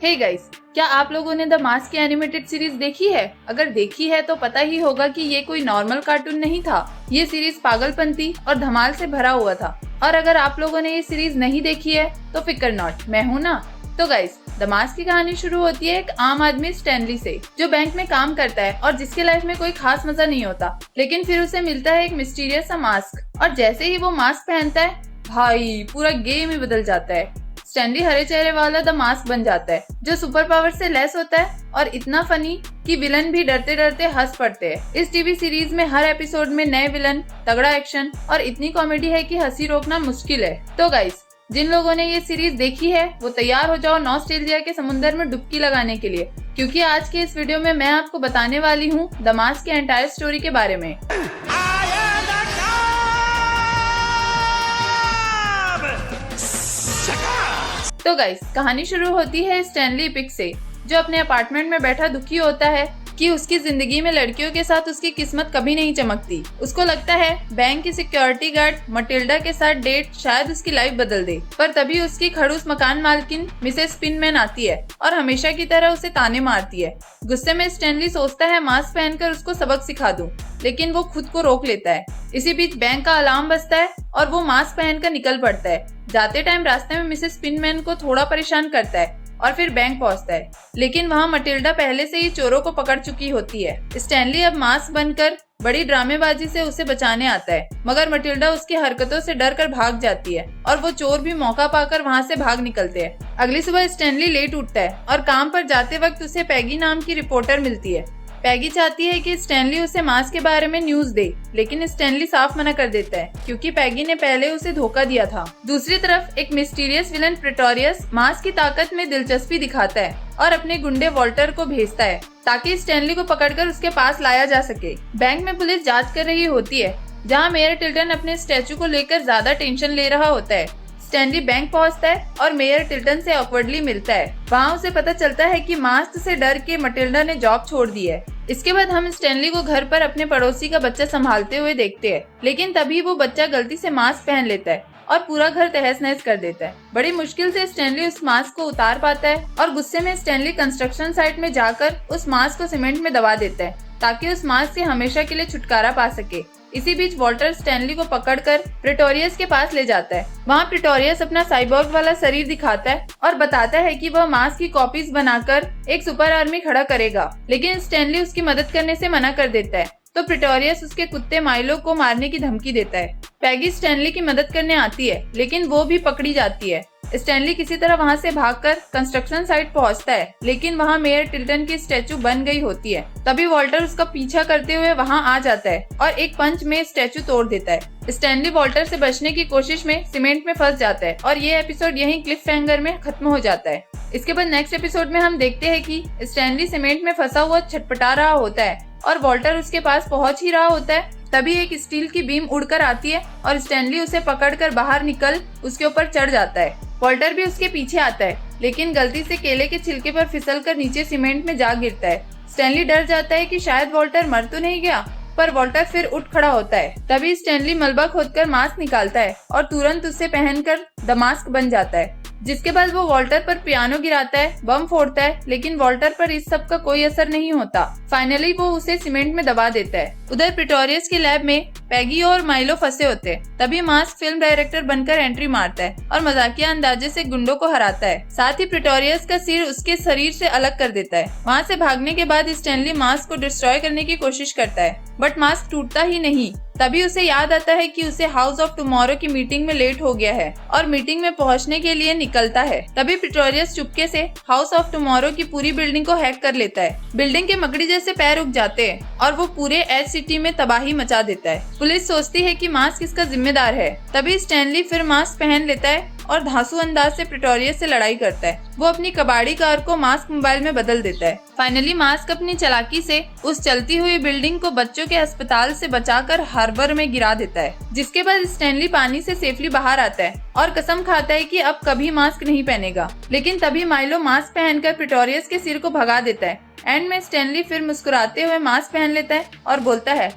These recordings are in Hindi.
हे गाइस, क्या आप लोगों ने द मास्क की एनिमेटेड सीरीज देखी है? अगर देखी है तो पता ही होगा कि ये कोई नॉर्मल कार्टून नहीं था। ये सीरीज पागलपंती और धमाल से भरा हुआ था। और अगर आप लोगों ने ये सीरीज नहीं देखी है तो फिकर नॉट, मैं हूँ ना। तो गाइस, द मास्क की कहानी शुरू होती है एक आम आदमी स्टैनली से, जो बैंक में काम करता है और जिसके लाइफ में कोई खास मजा नहीं होता। लेकिन फिर उसे मिलता है एक मिस्टीरियस सा मास्क, और जैसे ही वो मास्क पहनता है, भाई पूरा गेम ही बदल जाता है। स्टैनली हरे चेहरे वाला द मास्क बन जाता है, जो सुपर पावर से लेस होता है और इतना फनी कि विलन भी डरते डरते हंस पड़ते हैं। इस टीवी सीरीज में हर एपिसोड में नए विलन, तगड़ा एक्शन और इतनी कॉमेडी है कि हंसी रोकना मुश्किल है। तो गाइस, जिन लोगों ने ये सीरीज देखी है वो तैयार हो जाओ नॉस्टैल्जिया के समुंदर में डुबकी लगाने के लिए, क्योंकि आज के इस वीडियो में मैं आपको बताने वाली हूँ द मास्क की एंटायर स्टोरी के बारे में। तो गाइस, कहानी शुरू होती है स्टैनली पिक से, जो अपने अपार्टमेंट में बैठा दुखी होता है कि उसकी जिंदगी में लड़कियों के साथ उसकी किस्मत कभी नहीं चमकती। उसको लगता है बैंक की सिक्योरिटी गार्ड मटिल्डा के साथ डेट शायद उसकी लाइफ बदल दे, पर तभी उसकी खड़ूस मकान मालकिन मिसेस स्पिनमैन आती है और हमेशा की तरह उसे ताने मारती है। गुस्से में स्टैनली सोचता है मास्क पहनकर उसको सबक सिखा दूं, लेकिन वो खुद को रोक लेता है। इसी बीच बैंक का अलार्म बजता है और वो मास्क पहनकर निकल पड़ता है। जाते टाइम रास्ते में मिसेस स्पिनमैन को थोड़ा परेशान करता है और फिर बैंक पहुंचता है, लेकिन वहां मटिल्डा पहले से ही चोरों को पकड़ चुकी होती है। स्टैनली अब मास्क बनकर बड़ी ड्रामेबाजी से उसे बचाने आता है, मगर मटिल्डा उसकी हरकतों से डर कर भाग जाती है और वो चोर भी मौका पाकर वहां से भाग निकलते हैं। अगली सुबह स्टैनली लेट उठता है और काम पर जाते वक्त उसे पैगी नाम की रिपोर्टर मिलती है। पैगी चाहती है कि स्टैनली उसे मास्क के बारे में न्यूज दे, लेकिन स्टैनली साफ मना कर देता है क्योंकि पैगी ने पहले उसे धोखा दिया था। दूसरी तरफ एक मिस्टीरियस विलन प्रेटोरियस मास्क की ताकत में दिलचस्पी दिखाता है और अपने गुंडे वॉल्टर को भेजता है ताकि स्टैनली को पकड़कर उसके पास लाया जा सके। बैंक में पुलिस जांच कर रही होती है, जहाँ मेयर टिल्टन अपने स्टैचू को लेकर ज्यादा टेंशन ले रहा होता है। स्टैनली बैंक पहुंचता है और मेयर टिल्टन से ऑकवर्डली मिलता है। वहाँ उसे पता चलता है कि मास्क से डर के मटिल्डा ने जॉब छोड़ दी है। इसके बाद हम स्टैनली को घर पर अपने पड़ोसी का बच्चा संभालते हुए देखते हैं, लेकिन तभी वो बच्चा गलती से मास्क पहन लेता है और पूरा घर तहस नहस कर देता है। बड़ी मुश्किल से स्टैनली उस मास्क को उतार पाता है और गुस्से में स्टैनली कंस्ट्रक्शन साइट में जाकर उस मास्क को सीमेंट में दबा देता है ताकि उस मास्क से हमेशा के लिए छुटकारा पा सके। इसी बीच वॉल्टर स्टैनली को पकड़कर प्रेटोरियस के पास ले जाता है। वहाँ प्रेटोरियस अपना साइबोर्ग वाला शरीर दिखाता है और बताता है कि वह मास्क की कॉपीज बनाकर एक सुपर आर्मी खड़ा करेगा, लेकिन स्टैनली उसकी मदद करने से मना कर देता है। तो प्रेटोरियस उसके कुत्ते माइलो को मारने की धमकी देता है। पैगी स्टैनली की मदद करने आती है, लेकिन वो भी पकड़ी जाती है। स्टैनली किसी तरह वहां से भागकर कंस्ट्रक्शन साइट पहुंचता है, लेकिन वहां मेयर टिल्टन की स्टैचू बन गई होती है। तभी वॉल्टर उसका पीछा करते हुए वहां आ जाता है और एक पंच में स्टैचू तोड़ देता है। स्टैनली वॉल्टर से बचने की कोशिश में सीमेंट में फंस जाता है और ये एपिसोड यहीं क्लिफ हैंगर में खत्म हो जाता है। इसके बाद नेक्स्ट एपिसोड में हम देखते हैं कि स्टैनली सीमेंट में फंसा हुआ छटपटा रहा होता है और वॉल्टर उसके पास पहुंच ही रहा होता है। तभी एक स्टील की बीम उड़कर आती है और स्टैनली उसे पकड़कर बाहर निकल उसके ऊपर चढ़ जाता है। वॉल्टर भी उसके पीछे आता है, लेकिन गलती से केले के छिलके पर फिसलकर नीचे सीमेंट में जा गिरता है। स्टैनली डर जाता है कि शायद वॉल्टर मर तो नहीं गया, पर वॉल्टर फिर उठ खड़ा होता है। तभी स्टैनली मलबा खोदकर मास्क निकालता है और तुरंत उसे पहनकर द मास्क बन जाता है। जिसके बाद वो वॉल्टर पर पियानो गिराता है, बम फोड़ता है, लेकिन वॉल्टर पर इस सब का कोई असर नहीं होता। फाइनली वो उसे सीमेंट में दबा देता है। उधर प्रेटोरियस के लैब में पैगी और माइलो फंसे होते हैं। तभी मास्क फिल्म डायरेक्टर बनकर एंट्री मारता है और मजाकिया अंदाजे से गुंडों को हराता है। साथ ही प्रेटोरियस का सिर उसके शरीर से अलग कर देता है। वहाँ से भागने के बाद स्टैनली मास्क को डिस्ट्रॉय करने की कोशिश करता है, बट मास्क टूटता ही नहीं। तभी उसे याद आता है कि उसे हाउस ऑफ टुमारो की मीटिंग में लेट हो गया है और मीटिंग में पहुंचने के लिए निकलता है। तभी प्रेटोरियस चुपके से हाउस ऑफ टुमारो की पूरी बिल्डिंग को हैक कर लेता है। बिल्डिंग के मकड़ी जैसे पैर उग जाते हैं और वो पूरे एच सिटी में तबाही मचा देता है। पुलिस सोचती है कि मास्क इसका जिम्मेदार है। तभी स्टैनली फिर मास्क पहन लेता है और धांसू अंदाज से प्रेटोरियस से लड़ाई करता है। वो अपनी कबाड़ी कार को मास्क मोबाइल में बदल देता है। फाइनली मास्क अपनी चालाकी से उस चलती हुई बिल्डिंग को बच्चों के अस्पताल से बचाकर हार्बर में गिरा देता है। जिसके बाद स्टैनली पानी से सेफली बाहर आता है और कसम खाता है कि अब कभी मास्क नहीं पहनेगा। लेकिन तभी माइलो मास्क पहनकर प्रेटोरियस के सिर को भगा देता है। एंड में स्टैनली फिर मुस्कुराते हुए मास्क पहन लेता है और बोलता है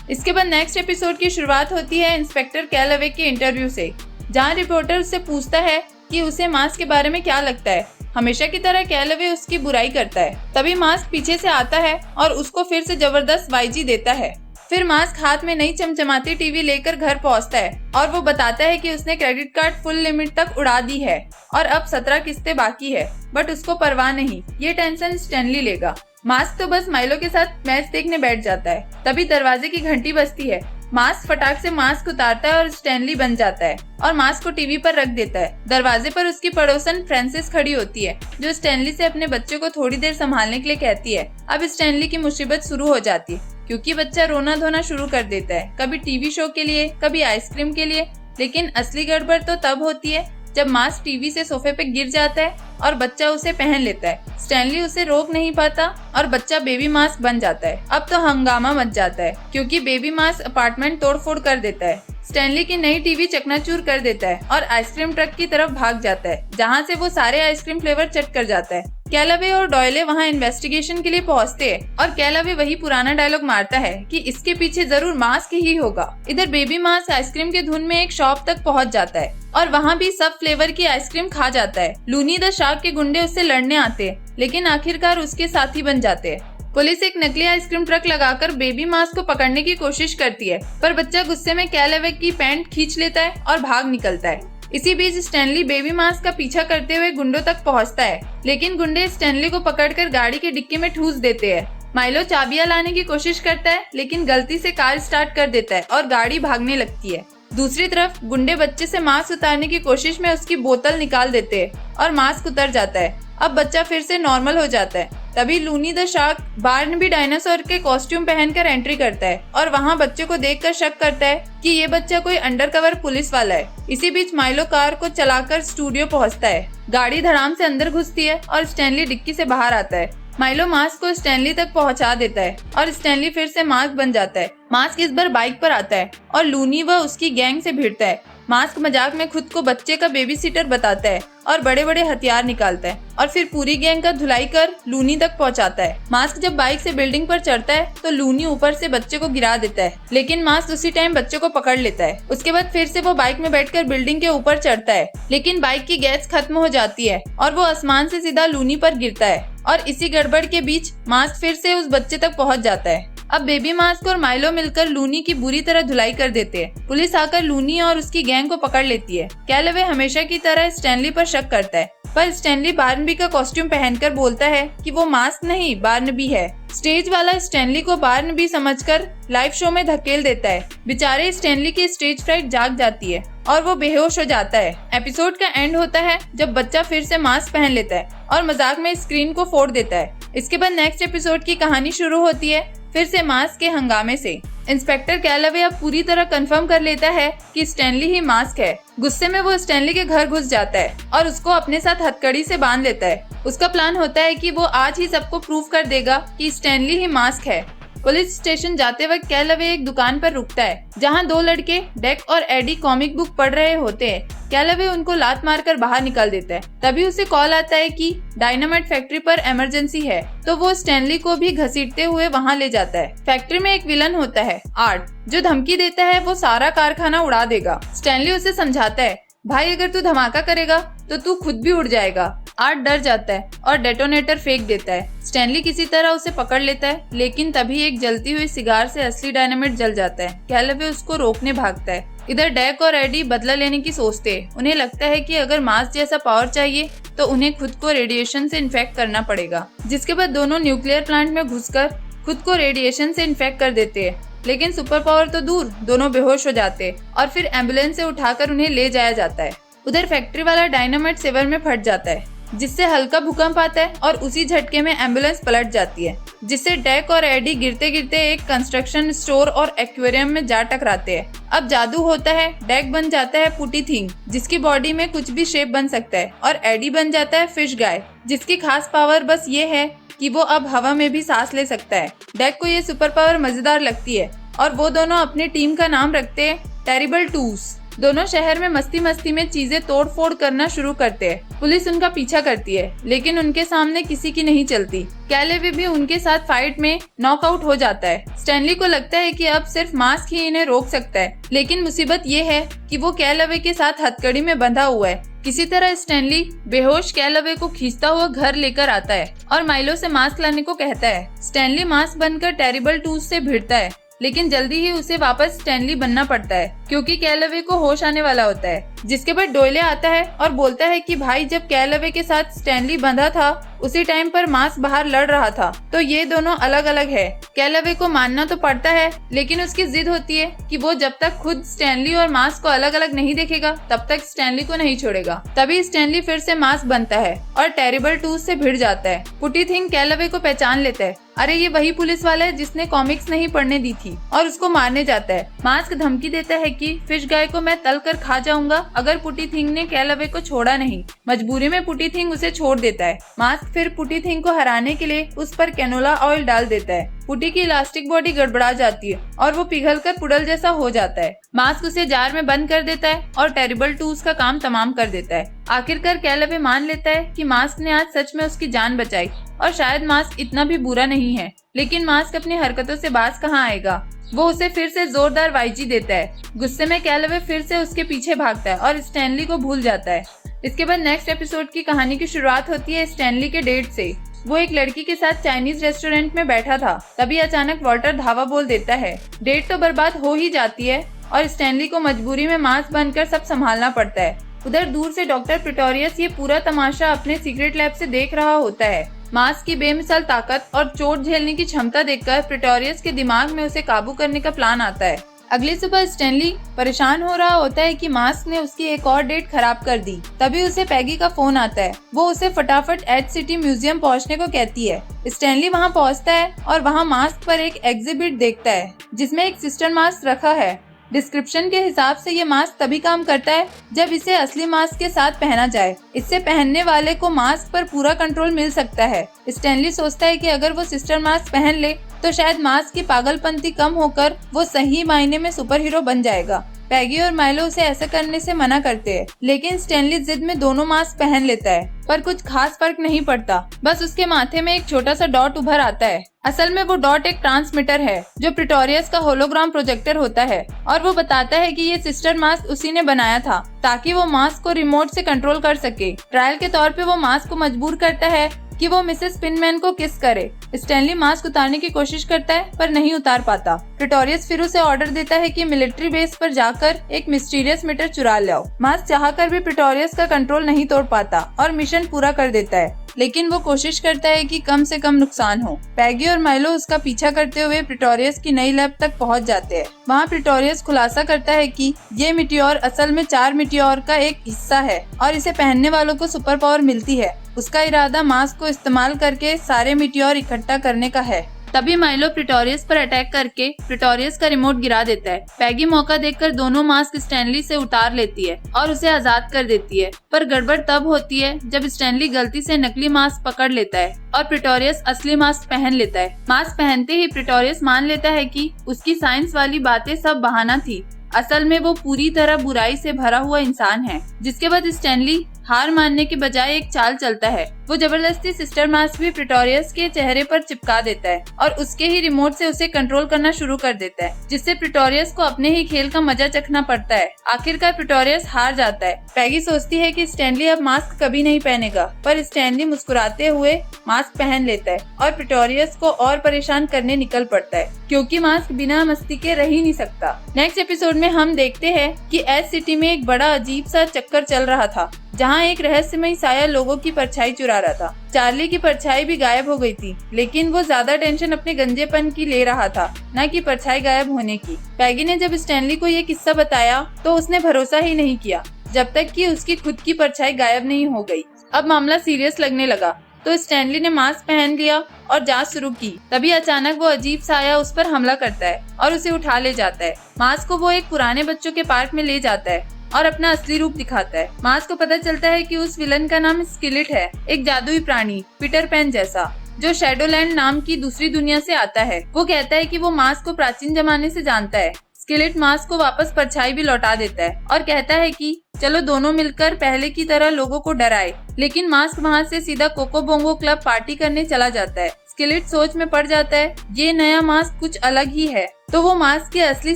इसके बाद नेक्स्ट एपिसोड की शुरुआत होती है इंस्पेक्टर कैलवे के इंटरव्यू से, जहाँ रिपोर्टर उससे पूछता है कि उसे मास्क के बारे में क्या लगता है। हमेशा की तरह कैलवे उसकी बुराई करता है। तभी मास्क पीछे से आता है और उसको फिर से जबरदस्त वाईजी देता है। फिर मास्क हाथ में नई चमचमाती टीवी लेकर घर पहुंचता है और वो बताता है कि उसने क्रेडिट कार्ड फुल लिमिट तक उड़ा दी है और अब 17 किस्तें बाकी है, बट उसको परवाह नहीं, ये टेंशन स्टैनली लेगा। मास्क तो बस माइलो के साथ मैच देखने बैठ जाता है। तभी दरवाजे की घंटी बजती है। मास्क फटाक से मास्क उतारता है और स्टैनली बन जाता है और मास्क को टीवी पर रख देता है। दरवाजे पर उसकी पड़ोसन फ्रांसिस खड़ी होती है, जो स्टैनली से अपने बच्चे को थोड़ी देर संभालने के लिए कहती है। अब स्टैनली की मुसीबत शुरू हो जाती है, क्योंकि बच्चा रोना धोना शुरू कर देता है, कभी टीवी शो के लिए, कभी आइसक्रीम के लिए। लेकिन असली गड़बड़ तो तब होती है जब मास्क टीवी से सोफे पे गिर जाता है और बच्चा उसे पहन लेता है। स्टैनली उसे रोक नहीं पाता और बच्चा बेबी मास्क बन जाता है। अब तो हंगामा मच जाता है, क्योंकि बेबी मास्क अपार्टमेंट तोड़फोड़ कर देता है। स्टैनली की नई टीवी चकनाचूर कर देता है और आइसक्रीम ट्रक की तरफ भाग जाता है, जहाँ से वो सारे आइसक्रीम फ्लेवर चट कर जाता है। कैलवे और डॉयले वहाँ इन्वेस्टिगेशन के लिए पहुँचते हैं और कैलवे वही पुराना डायलॉग मारता है कि इसके पीछे जरूर मास्क ही होगा। इधर बेबी मास्क आइसक्रीम के धुन में एक शॉप तक पहुँच जाता है और वहाँ भी सब फ्लेवर की आइसक्रीम खा जाता है। लूनी द शार्क के गुंडे उससे लड़ने आते हैं, लेकिन आखिरकार उसके साथी बन जाते हैं। पुलिस एक नकली आइसक्रीम ट्रक लगाकर बेबी मास्क को पकड़ने की कोशिश करती है, पर बच्चा गुस्से में कैलवे की पैंट खींच लेता है और भाग निकलता है। इसी बीच स्टैनली बेबी मास्क का पीछा करते हुए गुंडों तक पहुंचता है, लेकिन गुंडे स्टैनली को पकड़कर गाड़ी की डिक्की में ठूस देते हैं। माइलो चाबियां लाने की कोशिश करता है, लेकिन गलती से कार स्टार्ट कर देता है और गाड़ी भागने लगती है। दूसरी तरफ गुंडे बच्चे से मास्क उतारने की कोशिश में उसकी बोतल निकाल देते हैं और मास्क उतर जाता है। अब बच्चा फिर से नॉर्मल हो जाता है। तभी Looney the shark Barnaby dinosaur के कॉस्ट्यूम पहनकर एंट्री करता है और वहाँ बच्चे को देखकर शक करता है कि ये बच्चा कोई अंडरकवर पुलिस वाला है। इसी बीच माइलो कार को चलाकर स्टूडियो पहुँचता है। गाड़ी धड़ाम से अंदर घुसती है और स्टैनली डिक्की से बाहर आता है। माइलो मास्क को स्टैनली तक पहुंचा देता है और स्टैनली फिर से मास्क बन जाता है। मास्क इस बार बाइक पर आता है और लूनी व उसकी गैंग से भिड़ता है। मास्क मजाक में खुद को बच्चे का बेबी सीटर बताता है और बड़े बड़े हथियार निकालता है और फिर पूरी गैंग का धुलाई कर लूनी तक पहुंचाता है। मास्क जब बाइक से बिल्डिंग पर चढ़ता है तो लूनी ऊपर से बच्चे को गिरा देता है, लेकिन मास्क उसी टाइम बच्चे को पकड़ लेता है। उसके बाद फिर से वो बाइक में बैठकर बिल्डिंग के ऊपर चढ़ता है, लेकिन बाइक की गैस खत्म हो जाती है और वो आसमान से सीधा लूनी पर गिरता है। और इसी गड़बड़ के बीच मास्क फिर से उस बच्चे तक पहुंच जाता है। अब बेबी मास्क और माइलो मिलकर लूनी की बुरी तरह धुलाई कर देते हैं। पुलिस आकर लूनी और उसकी गैंग को पकड़ लेती है। कैलवे हमेशा की तरह स्टैनली पर शक करता है, पर स्टैनली बार्नबी का कॉस्ट्यूम पहनकर बोलता है कि वो मास्क नहीं बार्नबी है। स्टेज वाला स्टैनली को बार्नबी समझकर लाइव शो में धकेल देता है। बेचारे स्टैनली की स्टेज फ्राइट जाग जाती है और वो बेहोश हो जाता है। एपिसोड का एंड होता है जब बच्चा फिर से मास्क पहन लेता है और मजाक में स्क्रीन को फोड़ देता है। इसके बाद नेक्स्ट एपिसोड की कहानी शुरू होती है, फिर से मास्क के हंगामे से। इंस्पेक्टर कैलवे अब पूरी तरह कंफर्म कर लेता है कि स्टैनली ही मास्क है। गुस्से में वो स्टैनली के घर घुस जाता है और उसको अपने साथ हथकड़ी से बांध लेता है। उसका प्लान होता है कि वो आज ही सबको प्रूव कर देगा कि स्टैनली ही मास्क है। पुलिस स्टेशन जाते वक्त कैलवे एक दुकान पर रुकता है, जहां दो लड़के डेक और एडी कॉमिक बुक पढ़ रहे होते हैं। कैलवे उनको लात मारकर बाहर निकाल देता है। तभी उसे कॉल आता है कि डायनामाइट फैक्ट्री पर इमरजेंसी है, तो वो स्टैनली को भी घसीटते हुए वहां ले जाता है। फैक्ट्री में एक विलन होता है आर्ट, जो धमकी देता है वो सारा कारखाना उड़ा देगा। स्टैनली उसे समझाता है, भाई अगर तू धमाका करेगा तो तू खुद भी उड़ जाएगा। आर्ट डर जाता है और डेटोनेटर फेंक देता है। स्टैनली किसी तरह उसे पकड़ लेता है, लेकिन तभी एक जलती हुई सिगार से असली डायनामाइट जल जाता है। कैलवे उसको रोकने भागता है। इधर डेक और एडी बदला लेने की सोचते हैं। उन्हें लगता है कि अगर मास्क जैसा पावर चाहिए तो उन्हें खुद को रेडिएशन से इन्फेक्ट करना पड़ेगा। जिसके बाद दोनों न्यूक्लियर प्लांट में घुसकर खुद को रेडिएशन से इन्फेक्ट कर देते हैं। लेकिन सुपर पावर तो दूर, दोनों बेहोश हो जाते हैं और फिर एम्बुलेंस से उठाकर उन्हें ले जाया जाता है। उधर फैक्ट्री वाला डायनामाइट सेवर में फट जाता है, जिससे हल्का भूकंप आता है और उसी झटके में एम्बुलेंस पलट जाती है, जिससे डेक और एडी गिरते गिरते एक कंस्ट्रक्शन स्टोर और एक्वेरियम में जा टकराते हैं। अब जादू होता है, डेक बन जाता है पुटी थिंग, जिसकी बॉडी में कुछ भी शेप बन सकता है, और एडी बन जाता है फिश गाय, जिसकी खास पावर बस ये है कि वो अब हवा में भी सांस ले सकता है। डेक को ये सुपर पावर मजेदार लगती है और वो दोनों अपनी टीम का नाम रखते हैं टेरिबल टूस। दोनों शहर में मस्ती मस्ती में चीजें तोड़ फोड़ करना शुरू करते हैं। पुलिस उनका पीछा करती है, लेकिन उनके सामने किसी की नहीं चलती। कैलेवे भी उनके साथ फाइट में नॉकआउट हो जाता है। स्टैनली को लगता है कि अब सिर्फ मास्क ही इन्हें रोक सकता है, लेकिन मुसीबत ये है कि वो कैलेवे के साथ हथकड़ी में बंधा हुआ है। किसी तरह स्टैनली बेहोश कैलेवे को खींचता हुआ घर लेकर आता है और माइलो से मास्क लाने को कहता है। स्टैनली मास्क बनकर टेरिबल टूथ से भिड़ता है, लेकिन जल्दी ही उसे वापस स्टैनली बनना पड़ता है क्योंकि कैलेवे को होश आने वाला होता है। जिसके बाद डोयले आता है और बोलता है कि भाई, जब कैलेवे के साथ स्टैनली बंधा था उसी टाइम पर मास्क बाहर लड़ रहा था, तो ये दोनों अलग अलग है। कैलेवे को मानना तो पड़ता है, लेकिन उसकी जिद होती है कि वो जब तक खुद स्टैनली और मास्क को अलग अलग नहीं देखेगा तब तक स्टैनली को नहीं छोड़ेगा। तभी स्टैनली फिर से मास्क बनता है और टेरिबल टूथ से भिड़ जाता है। पुटी थिंग कैलेवे को पहचान लेता है। अरे, ये वही पुलिस वाला है जिसने कॉमिक्स नहीं पढ़ने दी थी, और उसको मारने जाता है। मास्क धमकी देता है कि फिश गाय को मैं तल कर खा जाऊंगा अगर पुटी थिंग ने कैलेवे को छोड़ा नहीं। मजबूरी में पुटी थिंग उसे छोड़ देता है। मास्क फिर पुटी थिंग को हराने के लिए उस पर कैनोला ऑयल डाल देता है। पुटी की इलास्टिक बॉडी गड़बड़ा जाती है और वो पिघलकर पुडल जैसा हो जाता है। मास्क उसे जार में बंद कर देता है और टेरिबल टूथ का काम तमाम कर देता है। आखिरकार कैलेवे मान लेता है कि मास्क ने आज सच में उसकी जान बचाई और शायद मास्क इतना भी बुरा नहीं है। लेकिन मास्क अपनी हरकतों से बाज कहाँ आएगा। वो उसे फिर से जोरदार वाईजी देता है। गुस्से में कैलेवे फिर से उसके पीछे भागता है और स्टैनली को भूल जाता है। इसके बाद नेक्स्ट एपिसोड की कहानी की शुरुआत होती है स्टैनली के डेट से। वो एक लड़की के साथ चाइनीज रेस्टोरेंट में बैठा था, तभी अचानक वॉल्टर धावा बोल देता है। डेट तो बर्बाद हो ही जाती है और स्टैनली को मजबूरी में मास्क बनकर सब संभालना पड़ता है। उधर दूर से डॉक्टर प्रिटोरियस ये पूरा तमाशा अपने सीक्रेट लैब से देख रहा होता है। मास्क की बेमिसाल ताकत और चोट झेलने की क्षमता देखकर प्रिटोरियस के दिमाग में उसे काबू करने का प्लान आता है। अगली सुबह स्टैनली परेशान हो रहा होता है कि मास्क ने उसकी एक और डेट खराब कर दी। तभी उसे पैगी का फोन आता है। वो उसे फटाफट एज सिटी म्यूजियम पहुंचने को कहती है। स्टैनली वहां पहुंचता है और वहां मास्क पर एक एग्जिबिट देखता है जिसमें एक सिस्टर मास्क रखा है। डिस्क्रिप्शन के हिसाब से ये मास्क तभी काम करता है जब इसे असली मास्क के साथ पहना जाए। इससे पहनने वाले को मास्क पर पूरा कंट्रोल मिल सकता है। स्टैनली सोचता है कि अगर वो सिस्टर मास्क पहन ले तो शायद मास्क की पागलपंती कम होकर वो सही मायने में सुपर हीरो बन जाएगा। पैगी और माइलो उसे ऐसा करने से मना करते हैं, लेकिन स्टैनली जिद में दोनों मास्क पहन लेता है, पर कुछ खास फर्क नहीं पड़ता। बस उसके माथे में एक छोटा सा डॉट उभर आता है। असल में वो डॉट एक ट्रांसमीटर है जो प्रिटोरियस का होलोग्राम प्रोजेक्टर होता है और वो बताता है कि ये सिस्टर मास्क उसी ने बनाया था ताकि वो मास्क को रिमोट से कंट्रोल कर सके। ट्रायल के तौर पे वो मास्क को मजबूर करता है कि वो मिसेस पिनमैन को किस करे। स्टैनली मास्क उतारने की कोशिश करता है पर नहीं उतार पाता। प्रिटोरियस फिर उसे ऑर्डर देता है कि मिलिट्री बेस पर जाकर एक मिस्टीरियस मीटर चुरा लाओ। मास्क चाहकर भी प्रिटोरियस का कंट्रोल नहीं तोड़ पाता और मिशन पूरा कर देता है, लेकिन वो कोशिश करता है कि कम से कम नुकसान हो। पैगी और माइलो उसका पीछा करते हुए प्रिटोरियस की नई लैब तक पहुंच जाते हैं। वहां प्रिटोरियस खुलासा करता है कि ये मिटियोर असल में 4 मिटियोर का एक हिस्सा है और इसे पहनने वालों को सुपर पावर मिलती है। उसका इरादा मास्क को इस्तेमाल करके सारे मिटियोर इकट्ठा करने का है। तभी माइलो प्रिटोरियस पर अटैक करके प्रिटोरियस का रिमोट गिरा देता है। पैगी मौका देखकर दोनों मास्क स्टैनली से उतार लेती है और उसे आजाद कर देती है, पर गड़बड़ तब होती है जब स्टैनली गलती से नकली मास्क पकड़ लेता है और प्रिटोरियस असली मास्क पहन लेता है। मास्क पहनते ही प्रिटोरियस मान लेता है कि उसकी साइंस वाली बातें सब बहाना थी। असल में वो पूरी तरह बुराई से भरा हुआ इंसान है। जिसके बाद स्टैनली हार मानने के बजाय एक चाल चलता है। वो जबरदस्ती सिस्टर मास्क भी प्रिटोरियस के चेहरे पर चिपका देता है और उसके ही रिमोट से उसे कंट्रोल करना शुरू कर देता है, जिससे प्रिटोरियस को अपने ही खेल का मजा चखना पड़ता है। आखिरकार प्रिटोरियस हार जाता है। पैगी सोचती है कि स्टैनली अब मास्क कभी नहीं पहनेगा, पर स्टैनली मुस्कुराते हुए मास्क पहन लेता है और प्रिटोरियस को और परेशान करने निकल पड़ता है, क्योंकि मास्क बिना मस्ती के रह ही नहीं सकता। नेक्स्ट एपिसोड में हम देखते हैं कि एस सिटी में एक बड़ा अजीब सा चक्कर चल रहा था, जहाँ एक रहस्यमयी साया लोगों की परछाई चुरा रहा था। चार्ली की परछाई भी गायब हो गई थी, लेकिन वो ज्यादा टेंशन अपने गंजेपन की ले रहा था, न कि परछाई गायब होने की। पैगी ने जब स्टैनली को ये किस्सा बताया तो उसने भरोसा ही नहीं किया जब तक कि उसकी खुद की परछाई गायब नहीं हो गई। अब मामला सीरियस लगने लगा तो स्टैनली ने मास्क पहन लिया और जांच शुरू की। तभी अचानक वो अजीब साया उस पर हमला करता है और उसे उठा ले जाता है। मास्क को वो एक पुराने बच्चों के पार्क में ले जाता है और अपना असली रूप दिखाता है। मास्क को पता चलता है कि उस विलन का नाम स्केलेट है, एक जादुई प्राणी पीटर पैन जैसा, जो शैडोलैंड नाम की दूसरी दुनिया से आता है। वो कहता है कि वो मास्क को प्राचीन जमाने से जानता है। स्किलेट मास्क को वापस परछाई भी लौटा देता है और कहता है कि चलो दोनों मिलकर पहले की तरह लोगों को डराए। लेकिन मास्क वहाँ से सीधा कोको बोंगो क्लब पार्टी करने चला जाता है। स्किलेट सोच में पड़ जाता है, ये नया मास्क कुछ अलग ही है, तो वो मास्क की असली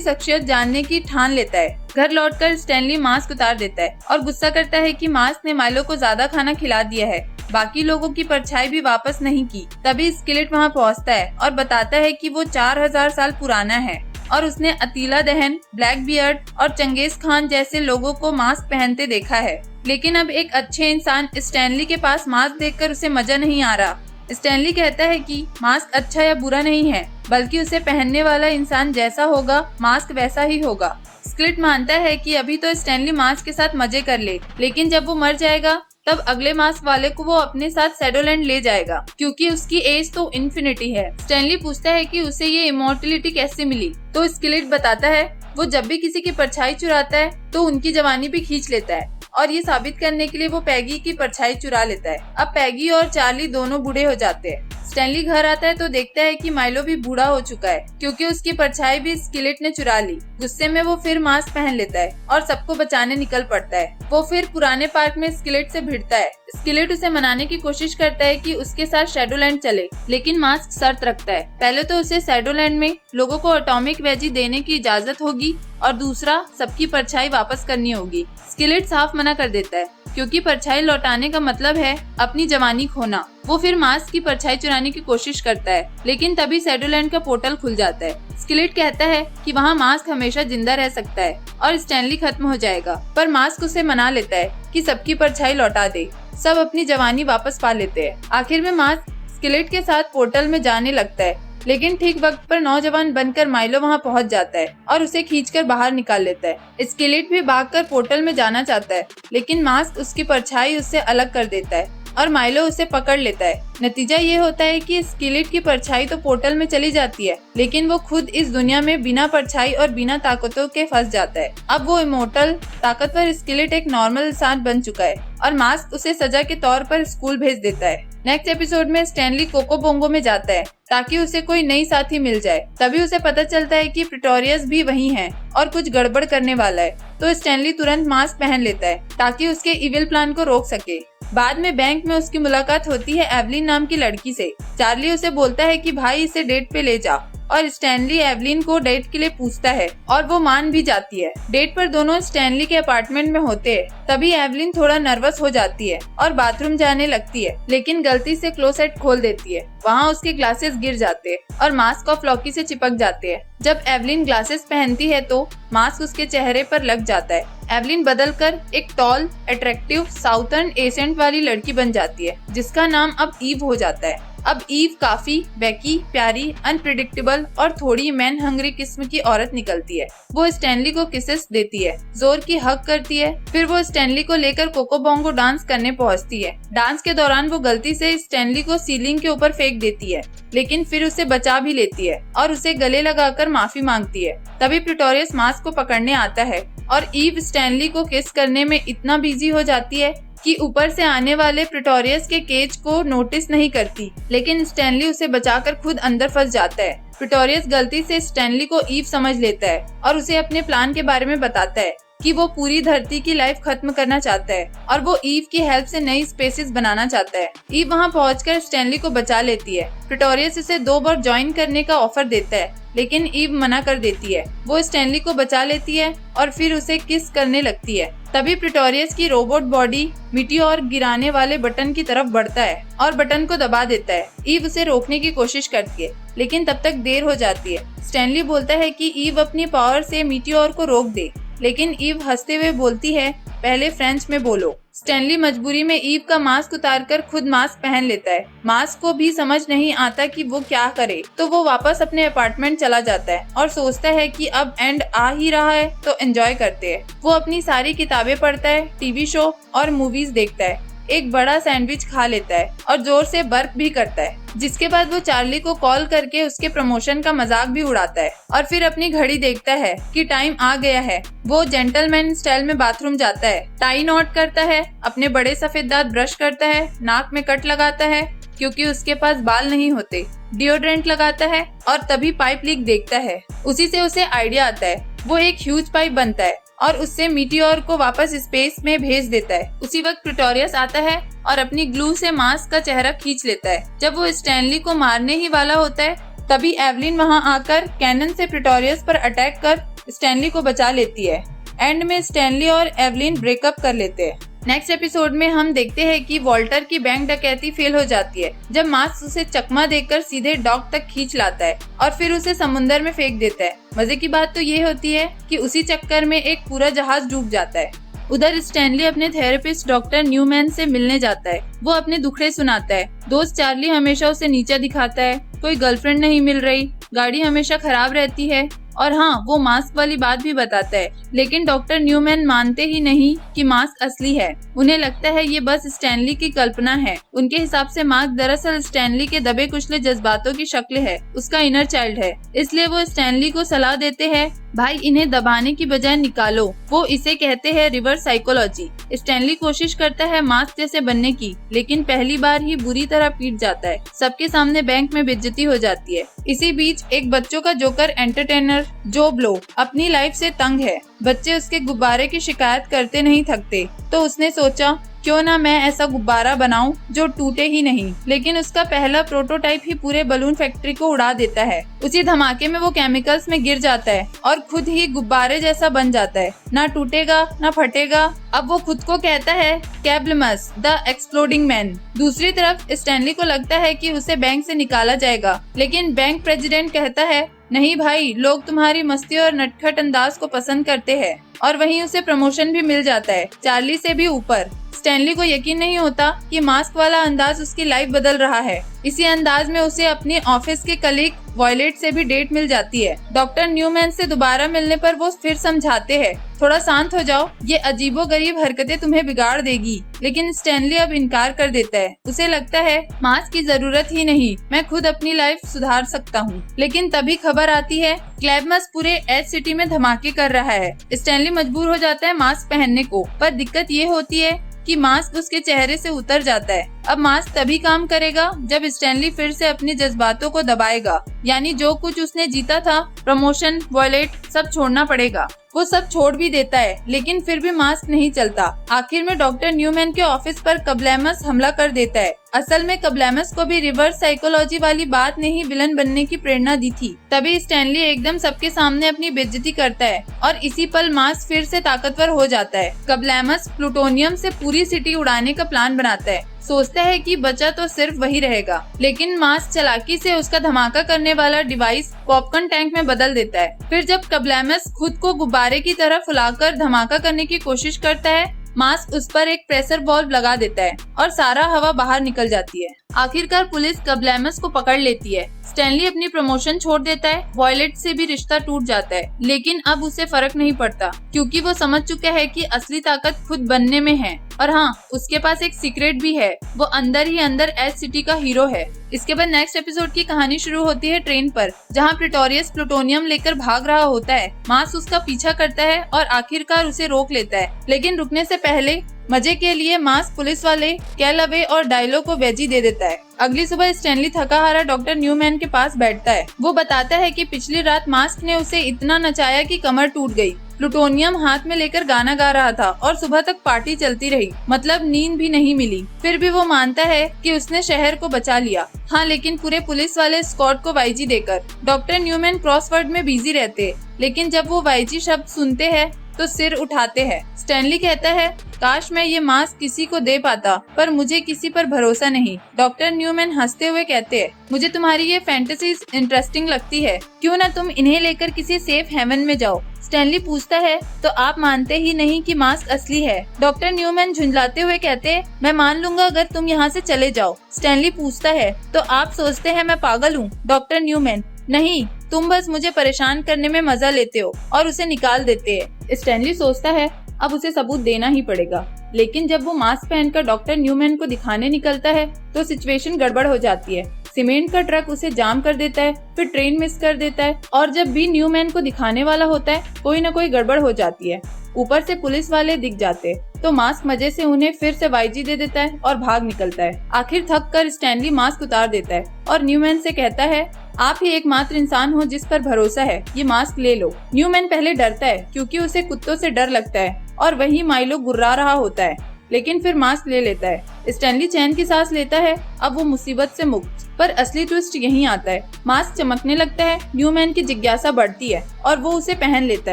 शख्सियत जानने की ठान लेता है। घर लौटकर स्टैनली मास्क उतार देता है और गुस्सा करता है कि मास्क ने माइलो को ज्यादा खाना खिला दिया है, बाकी लोगों की परछाई भी वापस नहीं की। तभी स्किलेट वहाँ पहुँचता है और बताता है कि वो 4000 साल पुराना है और उसने अतीला दहन, ब्लैक बियर्ड और चंगेज खान जैसे लोगों को मास्क पहनते देखा है। लेकिन अब एक अच्छे इंसान स्टैनली के पास मास्क देखकर उसे मजा नहीं आ रहा। स्टैनली कहता है कि मास्क अच्छा या बुरा नहीं है, बल्कि उसे पहनने वाला इंसान जैसा होगा मास्क वैसा ही होगा। स्किलेट मानता है कि अभी तो स्टैनली मास्क के साथ मजे कर ले, लेकिन जब वो मर जाएगा तब अगले मास्क वाले को वो अपने साथ शैडोलैंड ले जाएगा, क्योंकि उसकी एज तो इन्फिनिटी है। स्टैनली पूछता है कि उसे ये इमोर्टलिटी कैसे मिली, तो स्किलेट बताता है वो जब भी किसी की परछाई चुराता है तो उनकी जवानी भी खींच लेता है, और ये साबित करने के लिए वो पैगी की परछाई चुरा लेता है। अब पैगी और चार्ली दोनों बूढ़े हो जाते हैं। स्टैनली घर आता है तो देखता है कि माइलो भी बूढ़ा हो चुका है, क्योंकि उसकी परछाई भी स्किलेट ने चुरा ली। गुस्से में वो फिर मास्क पहन लेता है और सबको बचाने निकल पड़ता है। वो फिर पुराने पार्क में स्किलेट से भिड़ता है। स्किलेट उसे मनाने की कोशिश करता है कि उसके साथ शैडोलैंड चले, लेकिन मास्क शर्त रखता है, पहले तो उसे शैडोलैंड में लोगों को एटॉमिक वेजी देने की इजाजत होगी और दूसरा सबकी परछाई वापस करनी होगी। स्किलेट साफ मना कर देता है, क्योंकि परछाई लौटाने का मतलब है अपनी जवानी खोना। वो फिर मास्क की परछाई चुराने की कोशिश करता है, लेकिन तभी शैडोलैंड का पोर्टल खुल जाता है। स्किलेट कहता है कि वहाँ मास्क हमेशा जिंदा रह सकता है और स्टैनली खत्म हो जाएगा, पर मास्क उसे मना लेता है कि सबकी परछाई लौटा दे, सब अपनी जवानी वापस पा लेते हैं। आखिर में मास्क स्किलेट के साथ पोर्टल में जाने लगता है, लेकिन ठीक वक्त पर नौजवान बनकर माइलो वहां पहुंच जाता है और उसे खींचकर बाहर निकाल लेता है। स्किलेट भी भागकर पोर्टल में जाना चाहता है, लेकिन मास्क उसकी परछाई उससे अलग कर देता है और माइलो उसे पकड़ लेता है। नतीजा ये होता है कि स्किलेट की परछाई तो पोर्टल में चली जाती है, लेकिन वो खुद इस दुनिया में बिना परछाई और बिना ताकतों के फंस जाता है। अब वो इमोर्टल ताकतवर स्किलेट एक नॉर्मल इंसान बन चुका है और मास्क उसे सजा के तौर पर स्कूल भेज देता है। नेक्स्ट एपिसोड में स्टैनली कोको बोंगो में जाता है ताकि उसे कोई नई साथी मिल जाए। तभी उसे पता चलता है कि प्रिटोरियस भी वहीं है और कुछ गड़बड़ करने वाला है, तो स्टैनली तुरंत मास्क पहन लेता है ताकि उसके इविल प्लान को रोक सके। बाद में बैंक में उसकी मुलाकात होती है एवलिन नाम की लड़की से। चार्ली उसे बोलता है कि भाई इसे डेट पे ले जा, और स्टैनली एवलिन को डेट के लिए पूछता है और वो मान भी जाती है। डेट पर दोनों स्टैनली के अपार्टमेंट में होते हैं। तभी एवलिन थोड़ा नर्वस हो जाती है और बाथरूम जाने लगती है, लेकिन गलती से क्लोसेट खोल देती है। वहाँ उसके ग्लासेस गिर जाते हैं और मास्क ऑफ लॉकी से चिपक जाते हैं। जब एवलिन ग्लासेस पहनती है तो मास्क उसके चेहरे पर लग जाता है। एवलिन बदलकर एक टॉल, अट्रैक्टिव साउथर्न एसेंट वाली लड़की बन जाती है, जिसका नाम अब ईव हो जाता है। अब ईव काफी बैकी, प्यारी, अनप्रिडिक्टेबल और थोड़ी मैन हंग्री किस्म की औरत निकलती है। वो स्टैनली को किसेस देती है, जोर की हक करती है। फिर वो स्टैनली को लेकर कोको बोंगो डांस करने पहुंचती है। डांस के दौरान वो गलती से स्टैनली को सीलिंग के ऊपर फेंक देती है, लेकिन फिर उसे बचा भी लेती है और उसे गले लगाकर माफी मांगती है। तभी प्रिटोरियस मास्क को पकड़ने आता है और ईव स्टैनली को किस करने में इतना बिजी हो जाती है कि ऊपर से आने वाले प्रिटोरियस के केज को नोटिस नहीं करती, लेकिन स्टैनली उसे बचाकर खुद अंदर फंस जाता है। प्रिटोरियस गलती से स्टैनली को ईव समझ लेता है और उसे अपने प्लान के बारे में बताता है कि वो पूरी धरती की लाइफ खत्म करना चाहता है और वो ईव की हेल्प से नई स्पेसिस बनाना चाहता है। ईव वहाँ पहुंचकर स्टैनली को बचा लेती है। प्रिटोरियस उसे 2 बार ज्वाइन करने का ऑफर देता है, लेकिन ईव मना कर देती है। वो स्टैनली को बचा लेती है और फिर उसे किस करने लगती है। तभी प्रिटोरियस की रोबोट बॉडी मीटियोर गिराने वाले बटन की तरफ बढ़ता है और बटन को दबा देता है। ईव उसे रोकने की कोशिश करती है, लेकिन तब तक देर हो जाती है। स्टैनली बोलता है कि ईव अपनी पावर से मीटियोर को रोक दे, लेकिन ईव हंसते हुए बोलती है पहले फ्रेंच में बोलो। स्टैनली मजबूरी में ईव का मास्क उतारकर खुद मास्क पहन लेता है। मास्क को भी समझ नहीं आता कि वो क्या करे, तो वो वापस अपने अपार्टमेंट चला जाता है और सोचता है कि अब एंड आ ही रहा है तो एंजॉय करते हैं। वो अपनी सारी किताबें पढ़ता है, टीवी शो और मूवीज देखता है, एक बड़ा सैंडविच खा लेता है और जोर से बर्फ भी करता है। जिसके बाद वो चार्ली को कॉल करके उसके प्रमोशन का मजाक भी उड़ाता है और फिर अपनी घड़ी देखता है कि टाइम आ गया है। वो जेंटलमैन स्टाइल में बाथरूम जाता है, टाई नॉट करता है, अपने बड़े सफेद दांत ब्रश करता है, नाक में कट लगाता है क्योंकि उसके पास बाल नहीं होते, डिओड्रेंट लगाता है और तभी पाइप लीक देखता है। उसी से उसे आइडिया आता है वो एक ह्यूज पाइप बनता है और उससे मीटियोर को वापस स्पेस में भेज देता है। उसी वक्त प्रिटोरियस आता है और अपनी ग्लू से मास्क का चेहरा खींच लेता है। जब वो स्टैनली को मारने ही वाला होता है तभी एवलिन वहां आकर कैनन से प्रिटोरियस पर अटैक कर स्टैनली को बचा लेती है। एंड में स्टैनली और एवलिन ब्रेकअप कर लेते हैं। नेक्स्ट एपिसोड में हम देखते हैं कि वॉल्टर की बैंक डकैती फेल हो जाती है जब मास्क उसे चकमा देकर सीधे डॉक तक खींच लाता है और फिर उसे समुंदर में फेंक देता है। मजे की बात तो ये होती है कि उसी चक्कर में एक पूरा जहाज डूब जाता है। उधर स्टैनली अपने थेरेपिस्ट डॉक्टर न्यूमैन से मिलने जाता है। वो अपने दुखड़े सुनाता है। दोस्त चार्ली हमेशा उसे नीचा दिखाता है, कोई गर्लफ्रेंड नहीं मिल रही, गाड़ी हमेशा खराब रहती है और हाँ, वो मास्क वाली बात भी बताता है। लेकिन डॉक्टर न्यूमैन मानते ही नहीं कि मास्क असली है। उन्हें लगता है ये बस स्टैनली की कल्पना है। उनके हिसाब से मास्क दरअसल स्टैनली के दबे कुचले जज्बातों की शक्ल है, उसका इनर चाइल्ड है। इसलिए वो स्टैनली को सलाह देते हैं, भाई इन्हें दबाने की बजाय निकालो। वो इसे कहते हैं रिवर्स साइकोलॉजी। स्टैनली कोशिश करता है मास्क जैसे बनने की, लेकिन पहली बार ही बुरी तरह पीट जाता है। सबके सामने बैंक में बेइज्जती हो जाती है। इसी बीच एक बच्चों का जोकर एंटरटेनर जो ब्लो अपनी लाइफ से तंग है। बच्चे उसके गुब्बारे की शिकायत करते नहीं थकते, तो उसने सोचा क्यों ना मैं ऐसा गुब्बारा बनाऊं जो टूटे ही नहीं। लेकिन उसका पहला प्रोटोटाइप ही पूरे बलून फैक्ट्री को उड़ा देता है। उसी धमाके में वो केमिकल्स में गिर जाता है और खुद ही गुब्बारे जैसा बन जाता है। ना टूटेगा ना फटेगा। अब वो खुद को कहता है कैब्लमस द एक्सप्लोडिंग मैन। दूसरी तरफ स्टैनली को लगता है कि उसे बैंक से निकाला जाएगा, लेकिन बैंक प्रेसिडेंट कहता है नहीं भाई, लोग तुम्हारी मस्ती और नटखट अंदाज को पसंद करते हैं। और वहीं उसे प्रमोशन भी मिल जाता है, चार्ली से भी ऊपर। स्टैनली को यकीन नहीं होता कि मास्क वाला अंदाज उसकी लाइफ बदल रहा है। इसी अंदाज में उसे अपने ऑफिस के कलीग वॉयलेट से भी डेट मिल जाती है। डॉक्टर न्यूमैन से दोबारा मिलने पर वो फिर समझाते हैं, थोड़ा शांत हो जाओ, ये अजीबोगरीब हरकतें तुम्हें बिगाड़ देगी। लेकिन स्टैनली अब इनकार कर देता है। उसे लगता है मास्क की जरूरत ही नहीं, मैं खुद अपनी लाइफ सुधार सकता हूँ। लेकिन तभी खबर आती है क्लेबमस पूरे एज सिटी में धमाके कर रहा है। स्टैनली मजबूर हो जाता है मास्क पहनने को, पर दिक्कत ये होती है कि मास्क उसके चेहरे से उतर जाता है। अब मास्क तभी काम करेगा जब स्टैनली फिर से अपने जज्बातों को दबाएगा, यानी जो कुछ उसने जीता था, प्रमोशन, वॉलेट, सब छोड़ना पड़ेगा। वो सब छोड़ भी देता है, लेकिन फिर भी मास्क नहीं चलता। आखिर में डॉक्टर न्यूमैन के ऑफिस पर कब्लैमस हमला कर देता है। असल में कब्लैमस को भी रिवर्स साइकोलॉजी वाली बात ने ही विलन बनने की प्रेरणा दी थी। तभी स्टैनली एकदम सबके सामने अपनी बेइज्जती करता है और इसी पल मास्क फिर से ताकतवर हो जाता है। कब्लैमस प्लूटोनियम से पूरी सिटी उड़ाने का प्लान बनाता है। सोचता है कि बचा तो सिर्फ वही रहेगा, लेकिन मास्क चालाकी से उसका धमाका करने वाला डिवाइस पॉपकॉर्न टैंक में बदल देता है। फिर जब कब्लैमस खुद को गुब्बारे की तरह फुलाकर धमाका करने की कोशिश करता है, मास्क उस पर एक प्रेशर बॉल्ब लगा देता है और सारा हवा बाहर निकल जाती है। आखिरकार पुलिस कब्लैमस को पकड़ लेती है। स्टैनली अपनी प्रमोशन छोड़ देता है, वॉयलेट से भी रिश्ता टूट जाता है, लेकिन अब उसे फर्क नहीं पड़ता क्योंकि वो समझ चुका है कि असली ताकत खुद बनने में है। और हाँ, उसके पास एक सीक्रेट भी है, वो अंदर ही अंदर एज सिटी का हीरो है। इसके बाद नेक्स्ट एपिसोड की कहानी शुरू होती है ट्रेन पर, जहाँ प्रिटोरियस प्लूटोनियम लेकर भाग रहा होता है। मास्क उसका पीछा करता है और आखिरकार उसे रोक लेता है, लेकिन रुकने से पहले मजे के लिए मास्क पुलिस वाले कैलअवे और डायलो को वेजी दे देता है। अगली सुबह स्टैनली थका हारा डॉक्टर न्यूमैन के पास बैठता है। वो बताता है कि पिछली रात मास्क ने उसे इतना नचाया कि कमर टूट गई। प्लूटोनियम हाथ में लेकर गाना गा रहा था और सुबह तक पार्टी चलती रही, मतलब नींद भी नहीं मिली। फिर भी वो मानता है कि उसने शहर को बचा लिया। हाँ, लेकिन पूरे पुलिस वाले स्कॉट को वाईजी देकर। डॉक्टर न्यूमैन क्रॉसवर्ड में बिजी रहते, लेकिन जब वो वाईजी शब्द सुनते हैं तो सिर उठाते हैं। स्टैनली कहता है, काश मैं ये मास्क किसी को दे पाता, पर मुझे किसी पर भरोसा नहीं। डॉक्टर न्यूमैन हंसते हुए कहते हैं, मुझे तुम्हारी ये फैंटेसीज इंटरेस्टिंग लगती है, क्यों ना तुम इन्हें लेकर किसी सेफ हेवन में जाओ। स्टैनली पूछता है, तो आप मानते ही नहीं कि मास्क असली है? डॉक्टर न्यूमैन झुंझलाते हुए कहते हैं, मैं मान लूंगा अगर तुम यहाँ से चले जाओ। स्टैनली पूछता है, तो आप सोचते हैं मैं पागल हूँ? डॉक्टर न्यूमैन, नहीं, तुम बस मुझे परेशान करने में मजा लेते हो, और उसे निकाल देते हैं। स्टैनली सोचता है अब उसे सबूत देना ही पड़ेगा, लेकिन जब वो मास्क पहनकर डॉक्टर न्यूमैन को दिखाने निकलता है तो सिचुएशन गड़बड़ हो जाती है। सीमेंट का ट्रक उसे जाम कर देता है, फिर ट्रेन मिस कर देता है, और जब भी न्यूमैन को दिखाने वाला होता है कोई न कोई गड़बड़ हो जाती है। ऊपर से पुलिस वाले दिख जाते, तो मास्क मजे से उन्हें फिर से वाईजी दे देता है और भाग निकलता है। आखिर थक कर स्टैनली मास्क उतार देता है और न्यूमैन से कहता है, आप ही एकमात्र इंसान हो जिस पर भरोसा है, ये मास्क ले लो। न्यूमैन पहले डरता है क्योंकि उसे कुत्तों से डर लगता है और वही माइलो गुर्रा रहा होता है, लेकिन फिर मास्क ले लेता है। स्टैनली चैन की सांस लेता है, अब वो मुसीबत से मुक्त। पर असली ट्विस्ट यहीं आता है। मास्क चमकने लगता है, न्यूमैन की जिज्ञासा बढ़ती है और वो उसे पहन लेता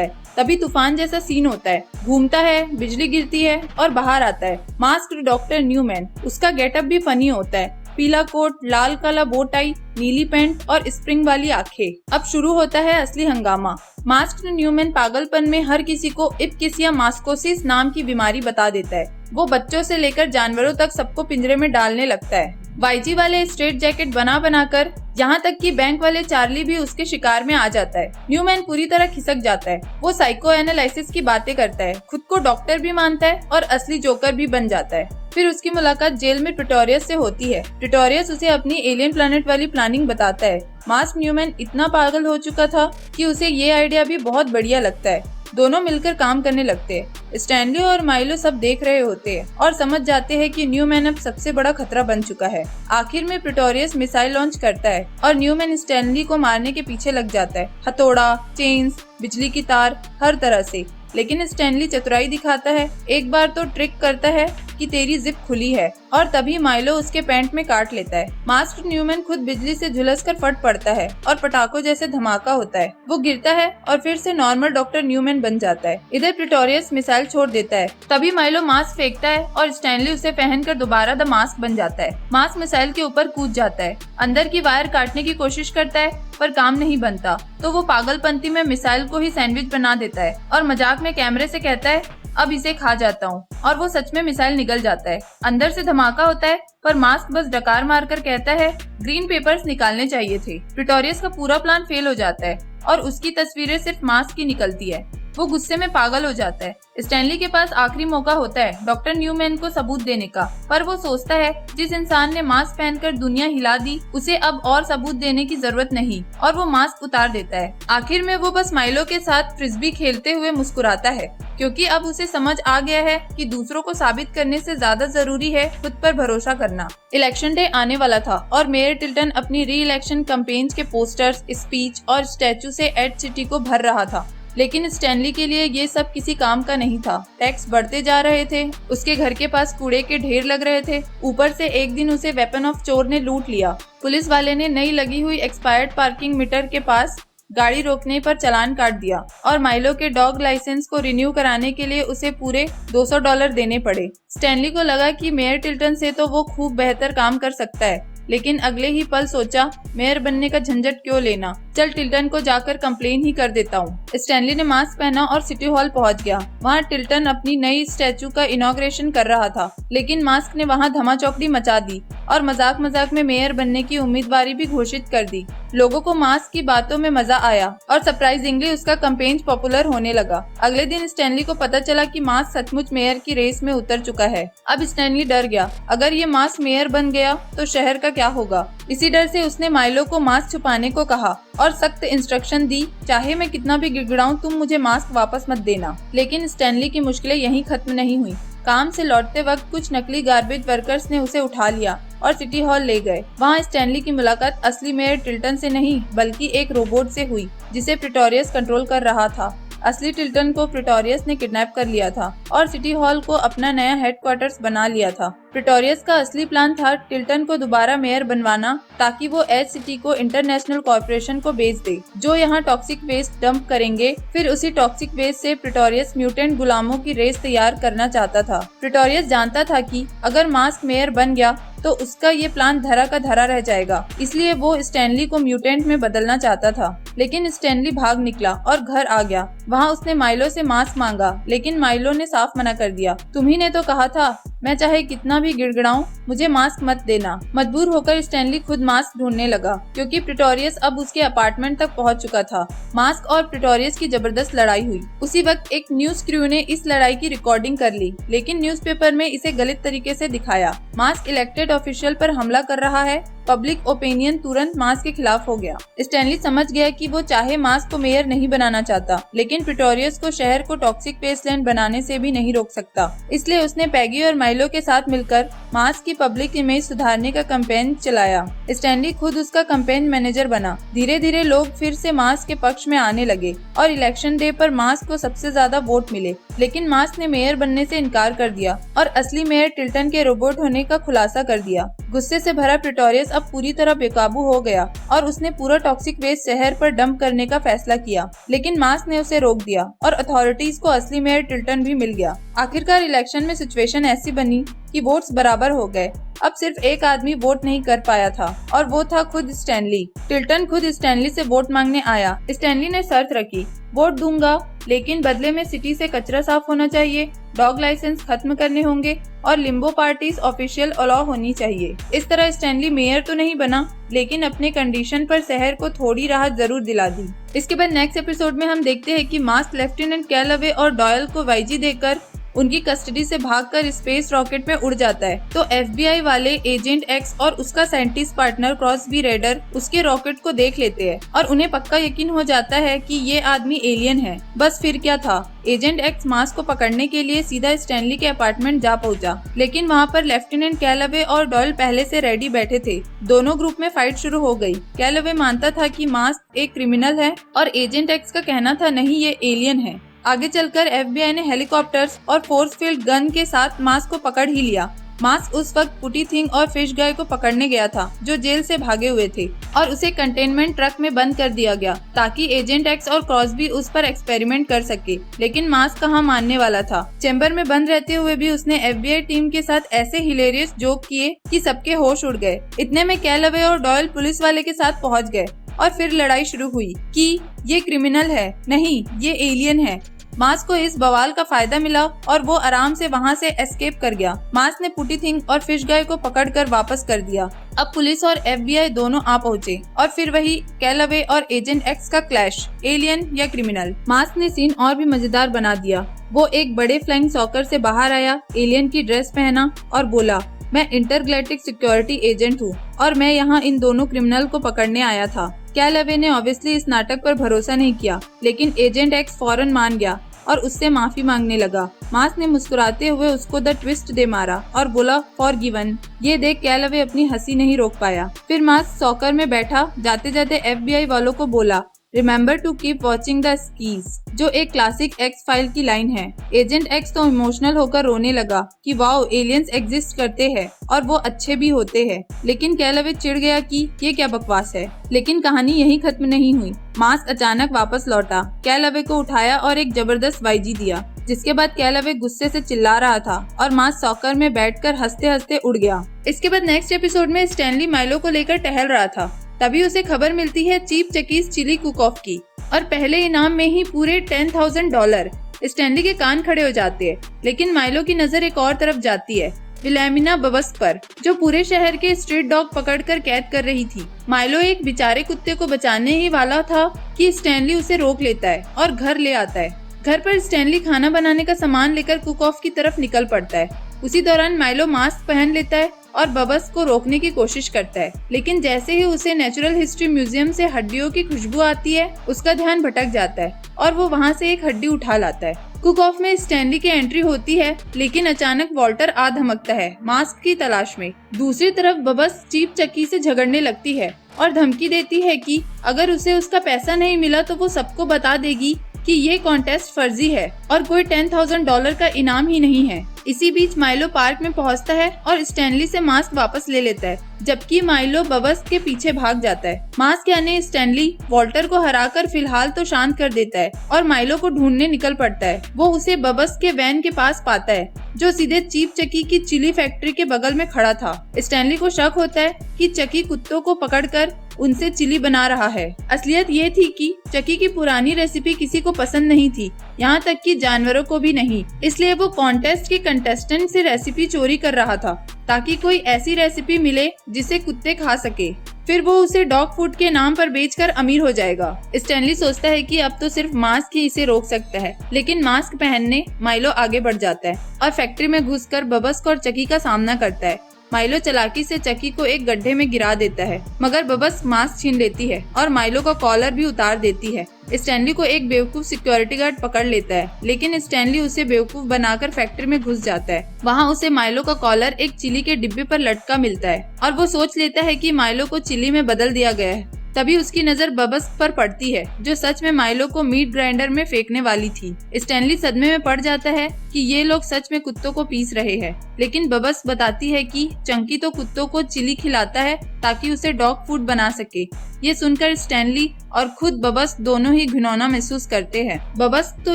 है। तभी तूफान जैसा सीन होता है, घूमता है, बिजली गिरती है और बाहर आता है मास्क्ड डॉक्टर न्यूमैन। उसका गेटअप भी फनी होता है, पीला कोट, लाल काला बो टाई, नीली पैंट और स्प्रिंग वाली आंखें। अब शुरू होता है असली हंगामा। मास्क्ड न्यूमैन पागलपन में हर किसी को इप्किस या मास्कोसिस नाम की बीमारी बता देता है। वो बच्चों से लेकर जानवरों तक सबको पिंजरे में डालने लगता है। वाईजी वाले स्ट्रेट जैकेट बना बनाकर, यहाँ तक कि बैंक वाले चार्ली भी उसके शिकार में आ जाता है। न्यूमैन पूरी तरह खिसक जाता है। वो साइको एनालिसिस की बातें करता है, खुद को डॉक्टर भी मानता है और असली जोकर भी बन जाता है। फिर उसकी मुलाकात जेल में प्रिटोरियस से होती है। प्रिटोरियस उसे अपनी एलियन प्लैनेट वाली प्लानिंग बताता है। मास्क न्यूमैन इतना पागल हो चुका था कि उसे ये आइडिया भी बहुत बढ़िया लगता है। दोनों मिलकर काम करने लगते हैं। स्टैनली और माइलो सब देख रहे होते हैं और समझ जाते हैं कि न्यूमैन अब सबसे बड़ा खतरा बन चुका है। आखिर में प्रिटोरियस मिसाइल लॉन्च करता है और न्यूमैन स्टैनली को मारने के पीछे लग जाता है। हथौड़ा, चेन्स, बिजली की तार, हर तरह से। लेकिन स्टैनली चतुराई दिखाता है। एक बार तो ट्रिक करता है कि तेरी जिप खुली है और तभी माइलो उसके पैंट में काट लेता है। मास्क्ड न्यूमैन खुद बिजली से झुलसकर फट पड़ता है और पटाखों जैसे धमाका होता है। वो गिरता है और फिर से नॉर्मल डॉक्टर न्यूमैन बन जाता है। इधर प्रिटोरियस मिसाइल छोड़ देता है। तभी माइलो मास्क फेंकता है और स्टैनली उसे पहनकर दोबारा द मास्क बन जाता है। मास्क मिसाइल के ऊपर कूद जाता है, अंदर की वायर काटने की कोशिश करता है पर काम नहीं बनता। तो वो पागलपंती में मिसाइल को ही सैंडविच बना देता है और मजाक में कैमरे से कहता है, अब इसे खा जाता हूँ। और वो सच में मिसाइल निकल जाता है। अंदर से धमाका होता है पर मास्क बस डकार मारकर कहता है, ग्रीन पेपर्स निकालने चाहिए थे। प्रिटोरियस का पूरा प्लान फेल हो जाता है और उसकी तस्वीरें सिर्फ मास्क की निकलती है। वो गुस्से में पागल हो जाता है। स्टैनली के पास आखिरी मौका होता है डॉक्टर न्यूमैन को सबूत देने का, पर वो सोचता है जिस इंसान ने मास्क पहनकर दुनिया हिला दी उसे अब और सबूत देने की जरूरत नहीं, और वो मास्क उतार देता है। आखिर में वो बस माइलो के साथ फ्रिस्बी खेलते हुए मुस्कुराता है, क्योंकि अब उसे समझ आ गया है कि दूसरों को साबित करने से ज्यादा जरूरी है खुद पर भरोसा करना। इलेक्शन डे आने वाला था और मेयर टिल्टन अपनी री इलेक्शन कैंपेन्स के पोस्टर्स, स्पीच और स्टैचू से एड सिटी को भर रहा था। लेकिन स्टैनली के लिए ये सब किसी काम का नहीं था। टैक्स बढ़ते जा रहे थे, उसके घर के पास कूड़े के ढेर लग रहे थे, ऊपर से एक दिन उसे वेपन ऑफ चोर ने लूट लिया। पुलिस वाले ने नई लगी हुई एक्सपायर्ड पार्किंग मीटर के पास गाड़ी रोकने पर चालान काट दिया और माइलो के डॉग लाइसेंस को रिन्यू कराने के लिए उसे पूरे $200 देने पड़े। स्टैनली को लगा कि मेयर टिल्टन से तो वो खूब बेहतर काम कर सकता है, लेकिन अगले ही पल सोचा, मेयर बनने का झंझट क्यों लेना, चल टिल्टन को जाकर कंप्लेन ही कर देता हूँ। स्टैनली ने मास्क पहना और सिटी हॉल पहुँच गया। वहाँ टिल्टन अपनी नई स्टैचू का इनॉग्रेशन कर रहा था, लेकिन मास्क ने वहाँ धमाचौकड़ी मचा दी और मजाक मजाक में मेयर बनने की उम्मीदवारी भी घोषित कर दी। लोगों को मास्क की बातों में मजा आया और सरप्राइजिंगली उसका कैंपेन पॉपुलर होने लगा। अगले दिन स्टैनली को पता चला कि मास्क सचमुच मेयर की रेस में उतर चुका है। अब स्टैनली डर गया, अगर ये मास्क मेयर बन गया तो शहर का क्या होगा। इसी डर से उसने माइलो को मास्क छुपाने को कहा और सख्त इंस्ट्रक्शन दी, चाहे मैं कितना भी गिड़गिड़ाऊं तुम मुझे मास्क वापस मत देना। लेकिन स्टैनली की मुश्किलें यहीं खत्म नहीं हुई। काम से लौटते वक्त कुछ नकली गार्बेज वर्कर्स ने उसे उठा लिया और सिटी हॉल ले गए। वहाँ स्टैनली की मुलाकात असली मेयर टिल्टन से नहीं बल्कि एक रोबोट से हुई जिसे प्रिटोरियस कंट्रोल कर रहा था। असली टिल्टन को प्रिटोरियस ने किडनैप कर लिया था और सिटी हॉल को अपना नया हेडक्वार्टर्स बना लिया था। प्रिटोरियस का असली प्लान था टिल्टन को दोबारा मेयर बनवाना, ताकि वो एज सिटी को इंटरनेशनल कॉर्पोरेशन को बेच दे, जो यहाँ टॉक्सिक वेस्ट डंप करेंगे। फिर उसी टॉक्सिक वेस्ट से प्रिटोरियस म्यूटेंट गुलामों की रेस तैयार करना चाहता था। प्रिटोरियस जानता था कि अगर मास्क मेयर बन गया तो उसका ये प्लान धरा का धरा रह जाएगा, इसलिए वो स्टैनली को म्यूटेंट में बदलना चाहता था। लेकिन स्टैनली भाग निकला और घर आ गया। वहाँ उसने माइलो से मास्क मांगा, लेकिन माइलो ने साफ मना कर दिया। तुम्ही ने तो कहा था मैं चाहे कितना भी गिड़गिड़ाऊं मुझे मास्क मत देना। मजबूर होकर स्टैनली खुद मास्क ढूंढने लगा, क्योंकि प्रिटोरियस अब उसके अपार्टमेंट तक पहुंच चुका था। मास्क और प्रिटोरियस की जबरदस्त लड़ाई हुई। उसी वक्त एक न्यूज क्रू ने इस लड़ाई की रिकॉर्डिंग कर ली, लेकिन न्यूज़पेपर में इसे गलत तरीके से दिखाया। मास्क इलेक्टेड ऑफिशियल पर हमला कर रहा है पब्लिक ओपिनियन तुरंत मास्क के खिलाफ हो गया। स्टैनली समझ गया कि वो चाहे मास्क को मेयर नहीं बनाना चाहता, लेकिन प्रिटोरियस को शहर को टॉक्सिक वेस्टलैंड बनाने से भी नहीं रोक सकता। इसलिए उसने पैगी और माइलो के साथ मिलकर मास्क की पब्लिक इमेज सुधारने का कैंपेन चलाया। स्टैनली खुद उसका कैंपेन मैनेजर बना। धीरे धीरे लोग फिर से मास्क के पक्ष में आने लगे और इलेक्शन डे पर मास्क को सबसे ज्यादा वोट मिले। लेकिन मास्क ने मेयर बनने से इनकार कर दिया और असली मेयर टिल्टन के रोबोट होने का खुलासा कर दिया। गुस्से से भरा प्रिटोरियस अब पूरी तरह बेकाबू हो गया और उसने पूरा टॉक्सिक वेस्ट शहर पर डंप करने का फैसला किया। लेकिन मास्क ने उसे रोक दिया और अथॉरिटीज को असली मेयर टिल्टन भी मिल गया। आखिरकार इलेक्शन में सिचुएशन ऐसी बनी कि वोट्स बराबर हो गए। अब सिर्फ एक आदमी वोट नहीं कर पाया था और वो था खुद स्टैनली। टिल्टन खुद स्टैनली से वोट मांगने आया। स्टैनली ने शर्त रखी, वोट दूंगा लेकिन बदले में सिटी से कचरा साफ होना चाहिए, डॉग लाइसेंस खत्म करने होंगे और लिम्बो पार्टीज ऑफिशियल अलाउ होनी चाहिए। इस तरह स्टैनली मेयर तो नहीं बना, लेकिन अपने कंडीशन पर शहर को थोड़ी राहत जरूर दिला दी। इसके बाद नेक्स्ट एपिसोड में हम देखते हैं कि मास्क लेफ्टिनेंट कैलवे और डॉयल को वाईजी देकर उनकी कस्टडी से भागकर स्पेस रॉकेट में उड़ जाता है। तो FBI वाले एजेंट एक्स और उसका साइंटिस्ट पार्टनर क्रॉसबी रेडर उसके रॉकेट को देख लेते हैं और उन्हें पक्का यकीन हो जाता है कि ये आदमी एलियन है। बस फिर क्या था, एजेंट एक्स मास्क को पकड़ने के लिए सीधा स्टैनली के अपार्टमेंट जा पहुंचा। लेकिन वहाँ पर लेफ्टिनेंट कैलवे और डॉयल पहले से रेडी बैठे थे। दोनों ग्रुप में फाइट शुरू हो गई। कैलवे मानता था कि मास्क एक क्रिमिनल है और एजेंट एक्स का कहना था नहीं, ये एलियन है। आगे चलकर FBI ने हेलीकॉप्टर्स और फोर्स फील्ड गन के साथ मास्क को पकड़ ही लिया। मास्क उस वक्त पुटी थिंग और फिश गाय को पकड़ने गया था जो जेल से भागे हुए थे और उसे कंटेनमेंट ट्रक में बंद कर दिया गया ताकि एजेंट एक्स और क्रॉसबी उस पर एक्सपेरिमेंट कर सके। लेकिन मास्क कहाँ मानने वाला था। चैम्बर में बंद रहते हुए भी उसने FBI टीम के साथ ऐसे हिलेरियस जोक किए कि सबके होश उड़ गए। इतने में कैलवे और डॉयल पुलिस वाले के साथ पहुँच गए और फिर लड़ाई शुरू हुई कि ये क्रिमिनल है, नहीं ये एलियन है। मास्क को इस बवाल का फायदा मिला और वो आराम से वहाँ से एस्केप कर गया। मास्क ने पुटी थिंग और फिश गाय को पकड़कर वापस कर दिया। अब पुलिस और FBI दोनों आ पहुँचे और फिर वही कैलवे और एजेंट एक्स का क्लैश, एलियन या क्रिमिनल। मास्क ने सीन और भी मजेदार बना दिया। वो एक बड़े फ्लाइंग सॉकर से बाहर आया, एलियन की ड्रेस पहना और बोला, मैं इंटरगैलेक्टिक सिक्योरिटी एजेंट हूँ और मैं यहाँ इन दोनों क्रिमिनल को पकड़ने आया था। कैलवे ने ऑब्वियसली इस नाटक पर भरोसा नहीं किया, लेकिन एजेंट एक्स फौरन मान गया और उससे माफी मांगने लगा। मास्क ने मुस्कुराते हुए उसको द ट्विस्ट दे मारा और बोला फॉरगिवन। ये देख कैलवे अपनी हंसी नहीं रोक पाया। फिर मास्क सॉकर में बैठा जाते जाते FBI वालों को बोला, remember to keep watching the skies, जो एक क्लासिक एक्स फाइल की लाइन है। एजेंट एक्स तो इमोशनल होकर रोने लगा कि वाओ एलियंस एग्जिस्ट करते हैं और वो अच्छे भी होते हैं। लेकिन कैलवे चिढ़ गया कि ये क्या बकवास है। लेकिन कहानी यहीं खत्म नहीं हुई। मास्क अचानक वापस लौटा, कैलवे को उठाया और एक जबरदस्त वाईजी दिया, जिसके बाद कैलवे गुस्से से चिल्ला रहा था और मास्क सॉकर में बैठकर हंसते हंसते उड़ गया। इसके बाद नेक्स्ट एपिसोड में स्टैनली माइलो को लेकर टहल रहा था। तभी उसे खबर मिलती है चीफ चकीज चिली कुक ऑफ की और पहले इनाम में ही पूरे $10,000। स्टैनली के कान खड़े हो जाते हैं, लेकिन माइलो की नजर एक और तरफ जाती है, विलेमिना बबस्क पर, जो पूरे शहर के स्ट्रीट डॉग पकड़कर कैद कर रही थी। माइलो एक बेचारे कुत्ते को बचाने ही वाला था कि स्टैनली उसे रोक लेता है और घर ले आता है। घर पर स्टैनली खाना बनाने का सामान लेकर कुक ऑफ की तरफ निकल पड़ता है। उसी दौरान माइलो मास्क पहन लेता है और बबस को रोकने की कोशिश करता है, लेकिन जैसे ही उसे नेचुरल हिस्ट्री म्यूजियम से हड्डियों की खुशबू आती है, उसका ध्यान भटक जाता है और वो वहाँ से एक हड्डी उठा लाता है। कुक ऑफ में स्टैनली की एंट्री होती है, लेकिन अचानक वॉल्टर आ धमकता है मास्क की तलाश में। दूसरी तरफ बबस चीफ चक्की से झगड़ने लगती है और धमकी देती है कि अगर उसे उसका पैसा नहीं मिला तो वो सबको बता देगी कि ये कॉन्टेस्ट फर्जी है और कोई $10,000 का इनाम ही नहीं है। इसी बीच माइलो पार्क में पहुंचता है और स्टैनली से मास्क वापस ले लेता है, जबकि माइलो बबस के पीछे भाग जाता है। मास्क यानी स्टैनली वॉल्टर को हराकर फिलहाल तो शांत कर देता है और माइलो को ढूंढने निकल पड़ता है। वो उसे बबस के वैन के पास पाता है, जो सीधे चीफ चकी की चिली फैक्ट्री के बगल में खड़ा था। स्टैनली को शक होता है कि चकी कुत्तों को पकड़कर उनसे चिली बना रहा है। असलियत ये थी कि चकी की पुरानी रेसिपी किसी को पसंद नहीं थी, यहाँ तक कि जानवरों को भी नहीं। इसलिए वो कॉन्टेस्ट के कंटेस्टेंट से रेसिपी चोरी कर रहा था ताकि कोई ऐसी रेसिपी मिले जिसे कुत्ते खा सके। फिर वो उसे डॉग फूड के नाम पर बेचकर अमीर हो जाएगा। स्टैनली सोचता है कि अब तो सिर्फ मास्क ही इसे रोक सकता है, लेकिन मास्क पहनने माइलो आगे बढ़ जाता है और फैक्ट्री में घुसकर बबस्क और चकी का सामना करता है। माइलो चालाकी से चकी को एक गड्ढे में गिरा देता है, मगर बबस मास्क छीन लेती है और माइलो का कॉलर भी उतार देती है। स्टैनली को एक बेवकूफ सिक्योरिटी गार्ड पकड़ लेता है, लेकिन स्टैनली उसे बेवकूफ बनाकर फैक्ट्री में घुस जाता है। वहाँ उसे माइलो का कॉलर एक चिली के डिब्बे पर लटका मिलता है और वो सोच लेता है कि माइलो को चिली में बदल दिया गया है। तभी उसकी नजर बबस पर पड़ती है, जो सच में माइलो को मीट ग्राइंडर में फेंकने वाली थी। स्टैनली सदमे में पड़ जाता है कि ये लोग सच में कुत्तों को पीस रहे हैं, लेकिन बबस बताती है कि चंकी तो कुत्तों को चिली खिलाता है ताकि उसे डॉग फूड बना सके। ये सुनकर स्टैनली और खुद बबस दोनों ही घिनौना महसूस करते हैं। बबस तो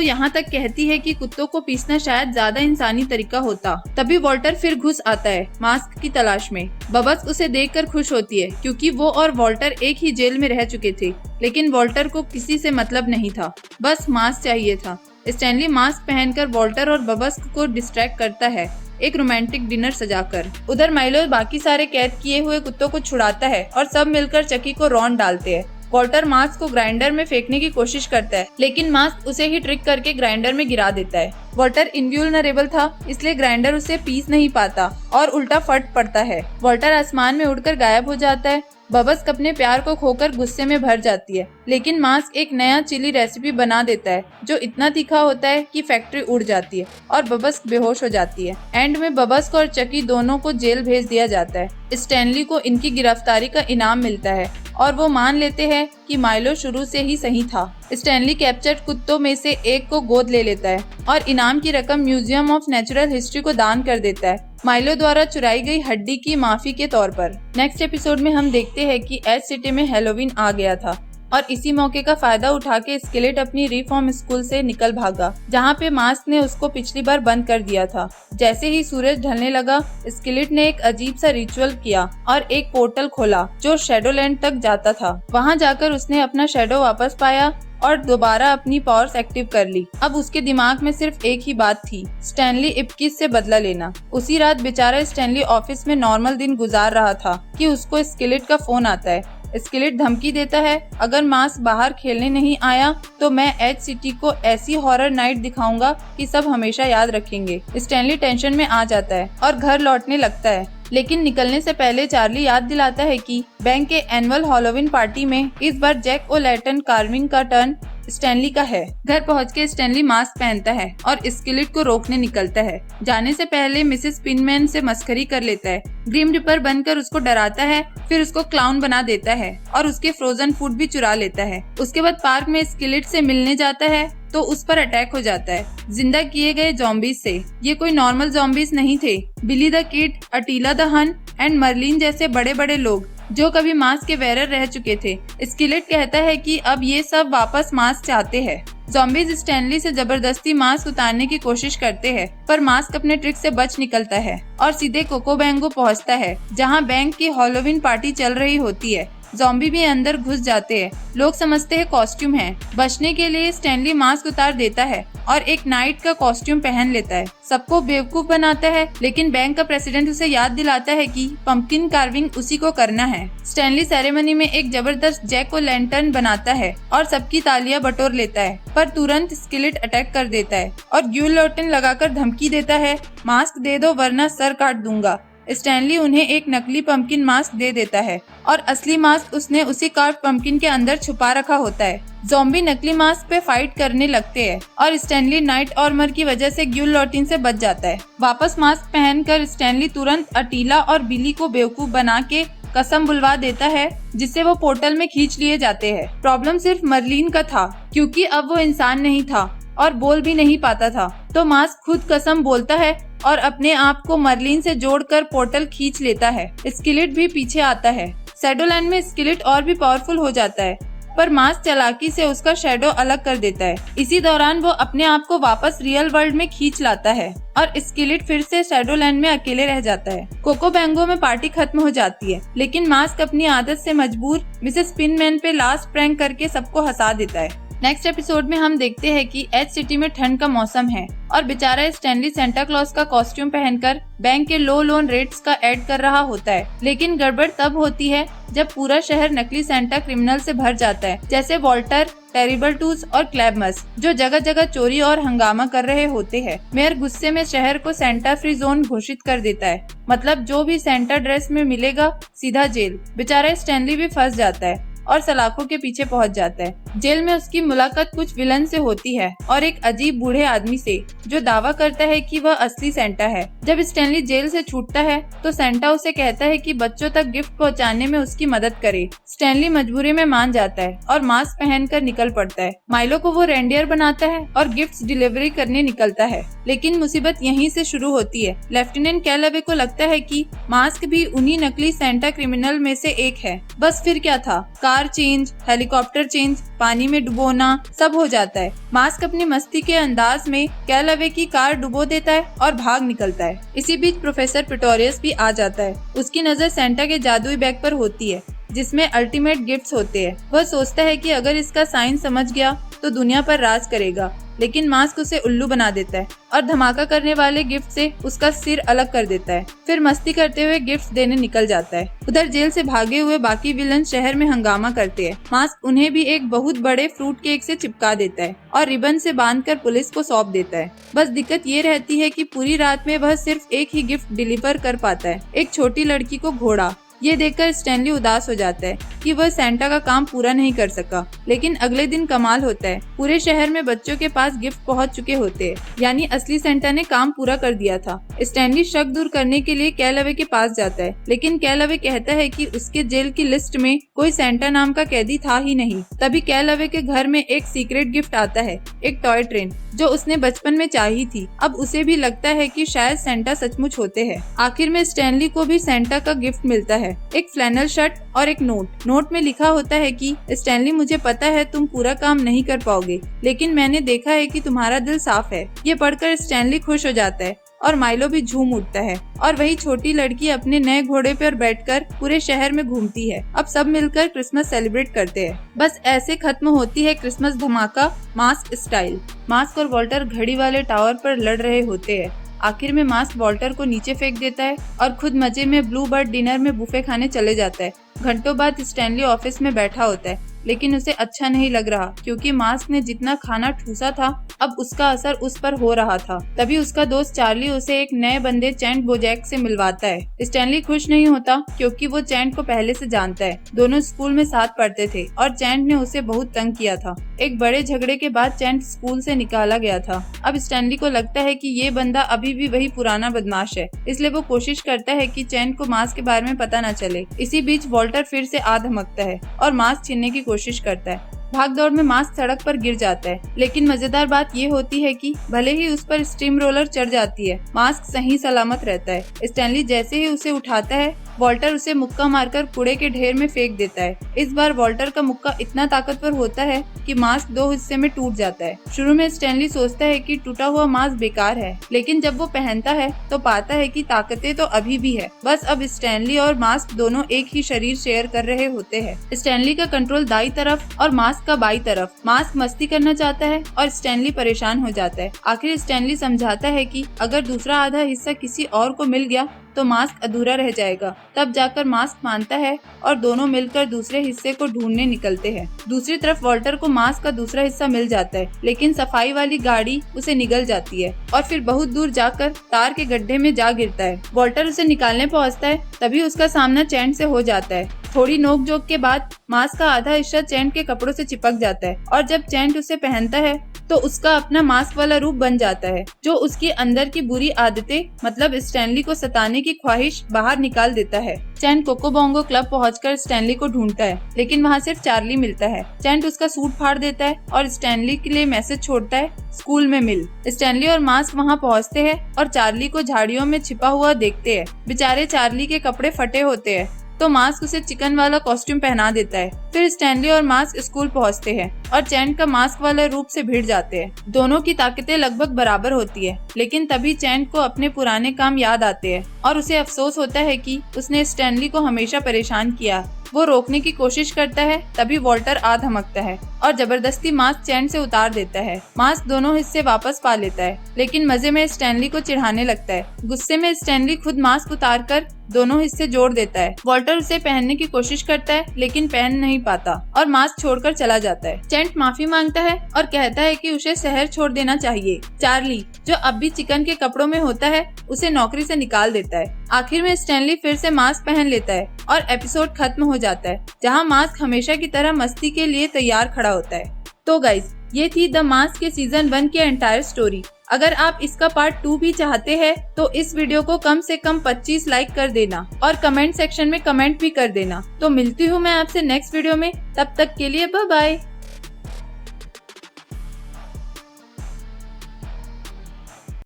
यहाँ तक कहती है कि कुत्तों को पीसना शायद ज्यादा इंसानी तरीका होता। तभी वॉल्टर फिर घुस आता है मास्क की तलाश में। बबस उसे देखकर खुश होती है, क्योंकि वो और वॉल्टर एक ही जेल में रह चुके थे, लेकिन वॉल्टर को किसी से मतलब नहीं था, बस मास्क चाहिए था। स्टैनली मास्क पहनकर वॉल्टर और बबस को डिस्ट्रैक्ट करता है, एक रोमांटिक डिनर सजाकर। उधर माइलो बाकी सारे कैद किए हुए कुत्तों को छुड़ाता है और सब मिलकर चकी को रौंद डालते हैं। वॉल्टर मास्क को ग्राइंडर में फेंकने की कोशिश करता है, लेकिन मास्क उसे ही ट्रिक करके ग्राइंडर में गिरा देता है। वॉल्टर इनव्यूलनरेबल था, इसलिए ग्राइंडर उसे पीस नहीं पाता और उल्टा फट पड़ता है। वॉल्टर आसमान में उड़कर गायब हो जाता है। बबस अपने प्यार को खोकर गुस्से में भर जाती है, लेकिन मास्क एक नया चिली रेसिपी बना देता है जो इतना तीखा होता है कि फैक्ट्री उड़ जाती है और बबस बेहोश हो जाती है। एंड में बबस को और चकी दोनों को जेल भेज दिया जाता है। स्टैनली को इनकी गिरफ्तारी का इनाम मिलता है और वो मान लेते हैं कि माइलो शुरू से ही सही था। स्टैनली कैप्चर्ड कुत्तों में से एक को गोद ले लेता है और इनाम की रकम म्यूजियम ऑफ नेचुरल हिस्ट्री को दान कर देता है, माइलो द्वारा चुराई गई हड्डी की माफी के तौर पर। नेक्स्ट एपिसोड में हम देखते हैं कि एज सिटी में हैलोवीन आ गया था और इसी मौके का फायदा उठा के स्केलेट अपनी रिफॉर्म स्कूल से निकल भागा, जहाँ पे मास्क ने उसको पिछली बार बंद कर दिया था। जैसे ही सूरज ढलने लगा, स्केलेट ने एक अजीब सा रिचुअल किया और एक पोर्टल खोला जो शैडोलैंड तक जाता था। वहाँ जाकर उसने अपना शैडो वापस पाया और दोबारा अपनी पावर्स एक्टिव कर ली। अब उसके दिमाग में सिर्फ एक ही बात थी, स्टैनली इप्किस से बदला लेना। उसी रात बेचारा स्टैनली ऑफिस में नॉर्मल दिन गुजार रहा था कि उसको स्केलेट का फोन आता है। स्केलेट धमकी देता है, अगर मास्क बाहर खेलने नहीं आया तो मैं एज सिटी को ऐसी हॉरर नाइट दिखाऊंगा कि सब हमेशा याद रखेंगे। स्टैनली टेंशन में आ जाता है और घर लौटने लगता है, लेकिन निकलने से पहले चार्ली याद दिलाता है कि बैंक के एनुअल हैलोवीन पार्टी में इस बार जैक ओ लैंटर्न कार्विंग का टर्न स्टैनली का है। घर पहुंच के स्टैनली मास्क पहनता है और स्केलेट को रोकने निकलता है। जाने से पहले मिसेस पिनमैन से मस्करी कर लेता है, ग्रीम रिपर बनकर उसको डराता है, फिर उसको क्लाउन बना देता है और उसके फ्रोजन फूड भी चुरा लेता है। उसके बाद पार्क में स्केलेट से मिलने जाता है तो उस पर अटैक हो जाता है जिंदा किए गए ज़ॉम्बीज से। ये कोई नॉर्मल ज़ॉम्बीज नहीं थे, बिली द किड, अटीला द हन एंड मर्लिन जैसे बड़े बड़े लोग जो कभी मास्क के वेरर रह चुके थे। स्केलेट कहता है कि अब ये सब वापस मास्क चाहते हैं। ज़ॉम्बीज स्टैनली से जबरदस्ती मास्क उतारने की कोशिश करते हैं, पर मास्क अपने ट्रिक से बच निकलता है और सीधे कोको बैंगो पहुंचता है, जहां बैंक की हैलोवीन पार्टी चल रही होती है। ज़ॉम्बी भी अंदर घुस जाते हैं। लोग समझते हैं कॉस्ट्यूम है। बचने के लिए स्टैनली मास्क उतार देता है और एक नाइट का कॉस्ट्यूम पहन लेता है। सबको बेवकूफ बनाता है, लेकिन बैंक का प्रेसिडेंट उसे याद दिलाता है कि पंपकिन कार्विंग उसी को करना है। स्टैनली सेरेमनी में एक जबरदस्त जैक ओ लैंटर्न बनाता है और सबकी तालियां बटोर लेता है, पर तुरंत स्केलेट अटैक कर देता है और ग्यूलोटन लगाकर धमकी देता है, मास्क दे दो वरना सर काट दूंगा। स्टैनली उन्हें एक नकली पंपकिन मास्क दे देता है और असली मास्क उसने उसी कार्व पंपकिन के अंदर छुपा रखा होता है। ज़ॉम्बी नकली मास्क पे फाइट करने लगते हैं और स्टैनली नाइट आर्मर की वजह से ग्यूलोटिन से बच जाता है। वापस मास्क पहनकर स्टैनली तुरंत अटीला और बिली को बेवकूफ बना के कसम बुलवा देता है, जिससे वो पोर्टल में खींच लिए जाते हैं। प्रॉब्लम सिर्फ मर्लिन का था, क्योंकि अब वो इंसान नहीं था और बोल भी नहीं पाता था, तो मास्क खुद कसम बोलता है और अपने आप को मर्लिन से जोड़कर पोर्टल खींच लेता है। स्केलेट भी पीछे आता है। शैडोलैंड में स्केलेट और भी पावरफुल हो जाता है, पर मास्क चालाकी से उसका शैडो अलग कर देता है। इसी दौरान वो अपने आप को वापस रियल वर्ल्ड में खींच लाता है और स्केलेट फिर से शैडोलैंड में अकेले रह जाता है। कोको बैंगो में पार्टी खत्म हो जाती है, लेकिन मास्क अपनी आदत से मजबूर मिसेस पिनमैन पे लास्ट प्रैंक करके सबको हंसा देता है। नेक्स्ट एपिसोड में हम देखते हैं कि एच सिटी में ठंड का मौसम है और बेचारा स्टैनली सेंटा क्लॉज का कॉस्ट्यूम पहनकर बैंक के लो लोन रेट्स का ऐड कर रहा होता है। लेकिन गड़बड़ तब होती है जब पूरा शहर नकली सेंटा क्रिमिनल से भर जाता है, जैसे वॉल्टर, टेरिबल टूस और क्लैबमस, जो जगह जगह चोरी और हंगामा कर रहे होते हैं। मेयर गुस्से में शहर को सेंटा फ्री जोन घोषित कर देता है, मतलब जो भी सेंटा ड्रेस में मिलेगा सीधा जेल। बेचारा स्टैनली भी फंस जाता है और सलाखों के पीछे पहुंच जाता है। जेल में उसकी मुलाकात कुछ विलन से होती है और एक अजीब बूढ़े आदमी से, जो दावा करता है कि वह असली सेंटा है। जब स्टैनली जेल से छूटता है तो सेंटा उसे कहता है कि बच्चों तक गिफ्ट पहुंचाने में उसकी मदद करे। स्टैनली मजबूरी में मान जाता है और मास्क पहनकर निकल पड़ता है। माइलो को वो रेंडियर बनाता है और गिफ्ट्स डिलीवरी करने निकलता है। लेकिन मुसीबत यहीं से शुरू होती है। लेफ्टिनेंट कैलवे को लगता है कि मास्क भी उन्हीं नकली सेंटा क्रिमिनल में से एक है। बस फिर क्या था, कार चेंज, हेलीकॉप्टर चेंज, पानी में डुबोना, सब हो जाता है। मास्क अपनी मस्ती के अंदाज में कैलवे की कार डुबो देता है और भाग निकलता है। इसी बीच प्रोफेसर पिटोरियस भी आ जाता है। उसकी नजर सेंटा के जादुई बैग पर होती है जिसमें अल्टीमेट गिफ्ट्स होते हैं। वह सोचता है कि अगर इसका साइन समझ गया तो दुनिया पर राज करेगा, लेकिन मास्क उसे उल्लू बना देता है और धमाका करने वाले गिफ्ट से उसका सिर अलग कर देता है। फिर मस्ती करते हुए गिफ्ट देने निकल जाता है। उधर जेल से भागे हुए बाकी विलन शहर में हंगामा करते हैं। मास्क उन्हें भी एक बहुत बड़े फ्रूट केक से चिपका देता है और रिबन से बांधकर पुलिस को सौंप देता है। बस दिक्कत ये रहती है कि पूरी रात में वह सिर्फ एक ही गिफ्ट डिलीवर कर पाता है, एक छोटी लड़की को घोड़ा। ये देखकर स्टैनली उदास हो जाता है कि वह सेंटा का काम पूरा नहीं कर सका। लेकिन अगले दिन कमाल होता है, पूरे शहर में बच्चों के पास गिफ्ट पहुंच चुके होते हैं, यानी असली सेंटा ने काम पूरा कर दिया था। स्टैनली शक दूर करने के लिए कैलवे के पास जाता है, लेकिन कैलवे कहता है कि उसके जेल की लिस्ट में कोई सेंटा नाम का कैदी था ही नहीं। तभी कैलवे के घर में एक सीक्रेट गिफ्ट आता है, एक टॉय ट्रेन जो उसने बचपन में चाही थी। अब उसे भी लगता है कि शायद सेंटा सचमुच होते हैं। आखिर में स्टैनली को भी सेंटा का गिफ्ट मिलता है, एक फ्लैनल शर्ट और एक नोट में लिखा होता है कि स्टैनली, मुझे पता है तुम पूरा काम नहीं कर पाओगे, लेकिन मैंने देखा है कि तुम्हारा दिल साफ है। ये पढ़कर स्टैनली खुश हो जाता है और माइलो भी झूम उठता है और वही छोटी लड़की अपने नए घोड़े पर बैठकर पूरे शहर में घूमती है। अब सब मिलकर क्रिसमस सेलिब्रेट करते हैं। बस ऐसे खत्म होती है क्रिसमस धमाका मास्क स्टाइल। मास्क और वॉल्टर घड़ी वाले टावर पर लड़ रहे होते हैं। आखिर में मास्क वॉल्टर को नीचे फेंक देता है और खुद मजे में ब्लू बर्ड डिनर में बुफे खाने चले जाता है। घंटों बाद स्टैनली ऑफिस में बैठा होता है, लेकिन उसे अच्छा नहीं लग रहा क्योंकि मास्क ने जितना खाना ठूसा था अब उसका असर उस पर हो रहा था। तभी उसका दोस्त चार्ली उसे एक नए बंदे चैंट बोजैक से मिलवाता है। स्टैनली खुश नहीं होता क्योंकि वो चैंट को पहले से जानता है। दोनों स्कूल में साथ पढ़ते थे और चैंट ने उसे बहुत तंग किया था। एक बड़े झगड़े के बाद चैंट स्कूल से निकाला गया था। अब स्टैनली को लगता है कि ये बंदा अभी भी वही पुराना बदमाश है, इसलिए वो कोशिश करता है कि चैंट को मास्क के बारे में पता न चले। इसी बीच वॉल्टर फिर से आ धमकता है और मास्क छीनने की कोशिश करता है। भाग दौड़ में मास्क सड़क पर गिर जाता है, लेकिन मजेदार बात ये होती है कि भले ही उस पर स्टीम रोलर चढ़ जाती है, मास्क सही सलामत रहता है। स्टैनली जैसे ही उसे उठाता है, वॉल्टर उसे मुक्का मारकर कूड़े के ढेर में फेंक देता है। इस बार वॉल्टर का मुक्का इतना ताकतवर होता है कि मास्क दो हिस्से में टूट जाता है। शुरू में स्टैनली सोचता है कि टूटा हुआ मास्क बेकार है, लेकिन जब वो पहनता है तो पाता है कि ताकतें तो अभी भी है। बस अब स्टैनली और मास्क दोनों एक ही शरीर शेयर कर रहे होते हैं। स्टैनली का कंट्रोल दाई तरफ और मास्क का बाई तरफ। मास्क मस्ती करना चाहता है और स्टैनली परेशान हो जाता है। आखिर स्टैनली समझाता है कि अगर दूसरा आधा हिस्सा किसी और को मिल गया तो मास्क अधूरा रह जाएगा। तब जाकर मास्क मानता है और दोनों मिलकर दूसरे हिस्से को ढूंढने निकलते हैं। दूसरी तरफ वॉल्टर को मास्क का दूसरा हिस्सा मिल जाता है, लेकिन सफाई वाली गाड़ी उसे निगल जाती है और फिर बहुत दूर जाकर तार के गड्ढे में जा गिरता है। वॉल्टर उसे निकालने पहुंचता है, तभी उसका सामना चैंट से हो जाता है। थोड़ी नोक-झोंक के बाद मास्क का आधा हिस्सा चैंट के कपड़ों से चिपक जाता है और जब चैंट उसे पहनता है तो उसका अपना मास्क वाला रूप बन जाता है, जो उसके अंदर की बुरी आदतें मतलब स्टैनली को सताने की ख्वाहिश बाहर निकाल देता है। चैंट कोकोबोंगो क्लब पहुंचकर स्टैनली को ढूंढता है, लेकिन वहां सिर्फ चार्ली मिलता है। चैंट उसका सूट फाड़ देता है और स्टैनली के लिए मैसेज छोड़ता है, स्कूल में मिल। स्टैनली और मास्क वहां पहुंचते हैं और चार्ली को झाड़ियों में छिपा हुआ देखते हैं। बेचारे चार्ली के कपड़े फटे होते हैं तो मास्क उसे चिकन वाला कॉस्ट्यूम पहना देता है। फिर स्टैनली और मास्क स्कूल पहुंचते हैं और चैंट का मास्क वाला रूप से भिड़ जाते हैं। दोनों की ताकतें लगभग बराबर होती है, लेकिन तभी चैंट को अपने पुराने काम याद आते हैं और उसे अफसोस होता है कि उसने स्टैनली को हमेशा परेशान किया। वो रोकने की कोशिश करता है, तभी वॉल्टर आ धमकता है और जबरदस्ती मास्क चैन से उतार देता है। मास्क दोनों हिस्से वापस पा लेता है, लेकिन मजे में स्टैनली को चिढ़ाने लगता है। गुस्से में स्टैनली खुद मास्क उतार कर दोनों हिस्से जोड़ देता है। वॉल्टर उसे पहनने की कोशिश करता है, लेकिन पहन नहीं पाता और मास्क छोड़कर चला जाता है। चैंट माफी मांगता है और कहता है कि उसे शहर छोड़ देना चाहिए। चार्ली, जो अब भी चिकन के कपड़ों में होता है, उसे नौकरी से निकाल देता है। आखिर में स्टैनली फिर से मास्क पहन लेता है और एपिसोड खत्म हो जाता है, जहां मास्क हमेशा की तरह मस्ती के लिए तैयार खड़ा होता है। तो गाइस, ये थी द मास्क के सीजन 1 की एंटायर स्टोरी। अगर आप इसका पार्ट 2 भी चाहते हैं तो इस वीडियो को कम से कम 25 लाइक कर देना और कमेंट सेक्शन में कमेंट भी कर देना। तो मिलती हूँ मैं आपसे नेक्स्ट वीडियो में, तब तक के लिए बाय बाय।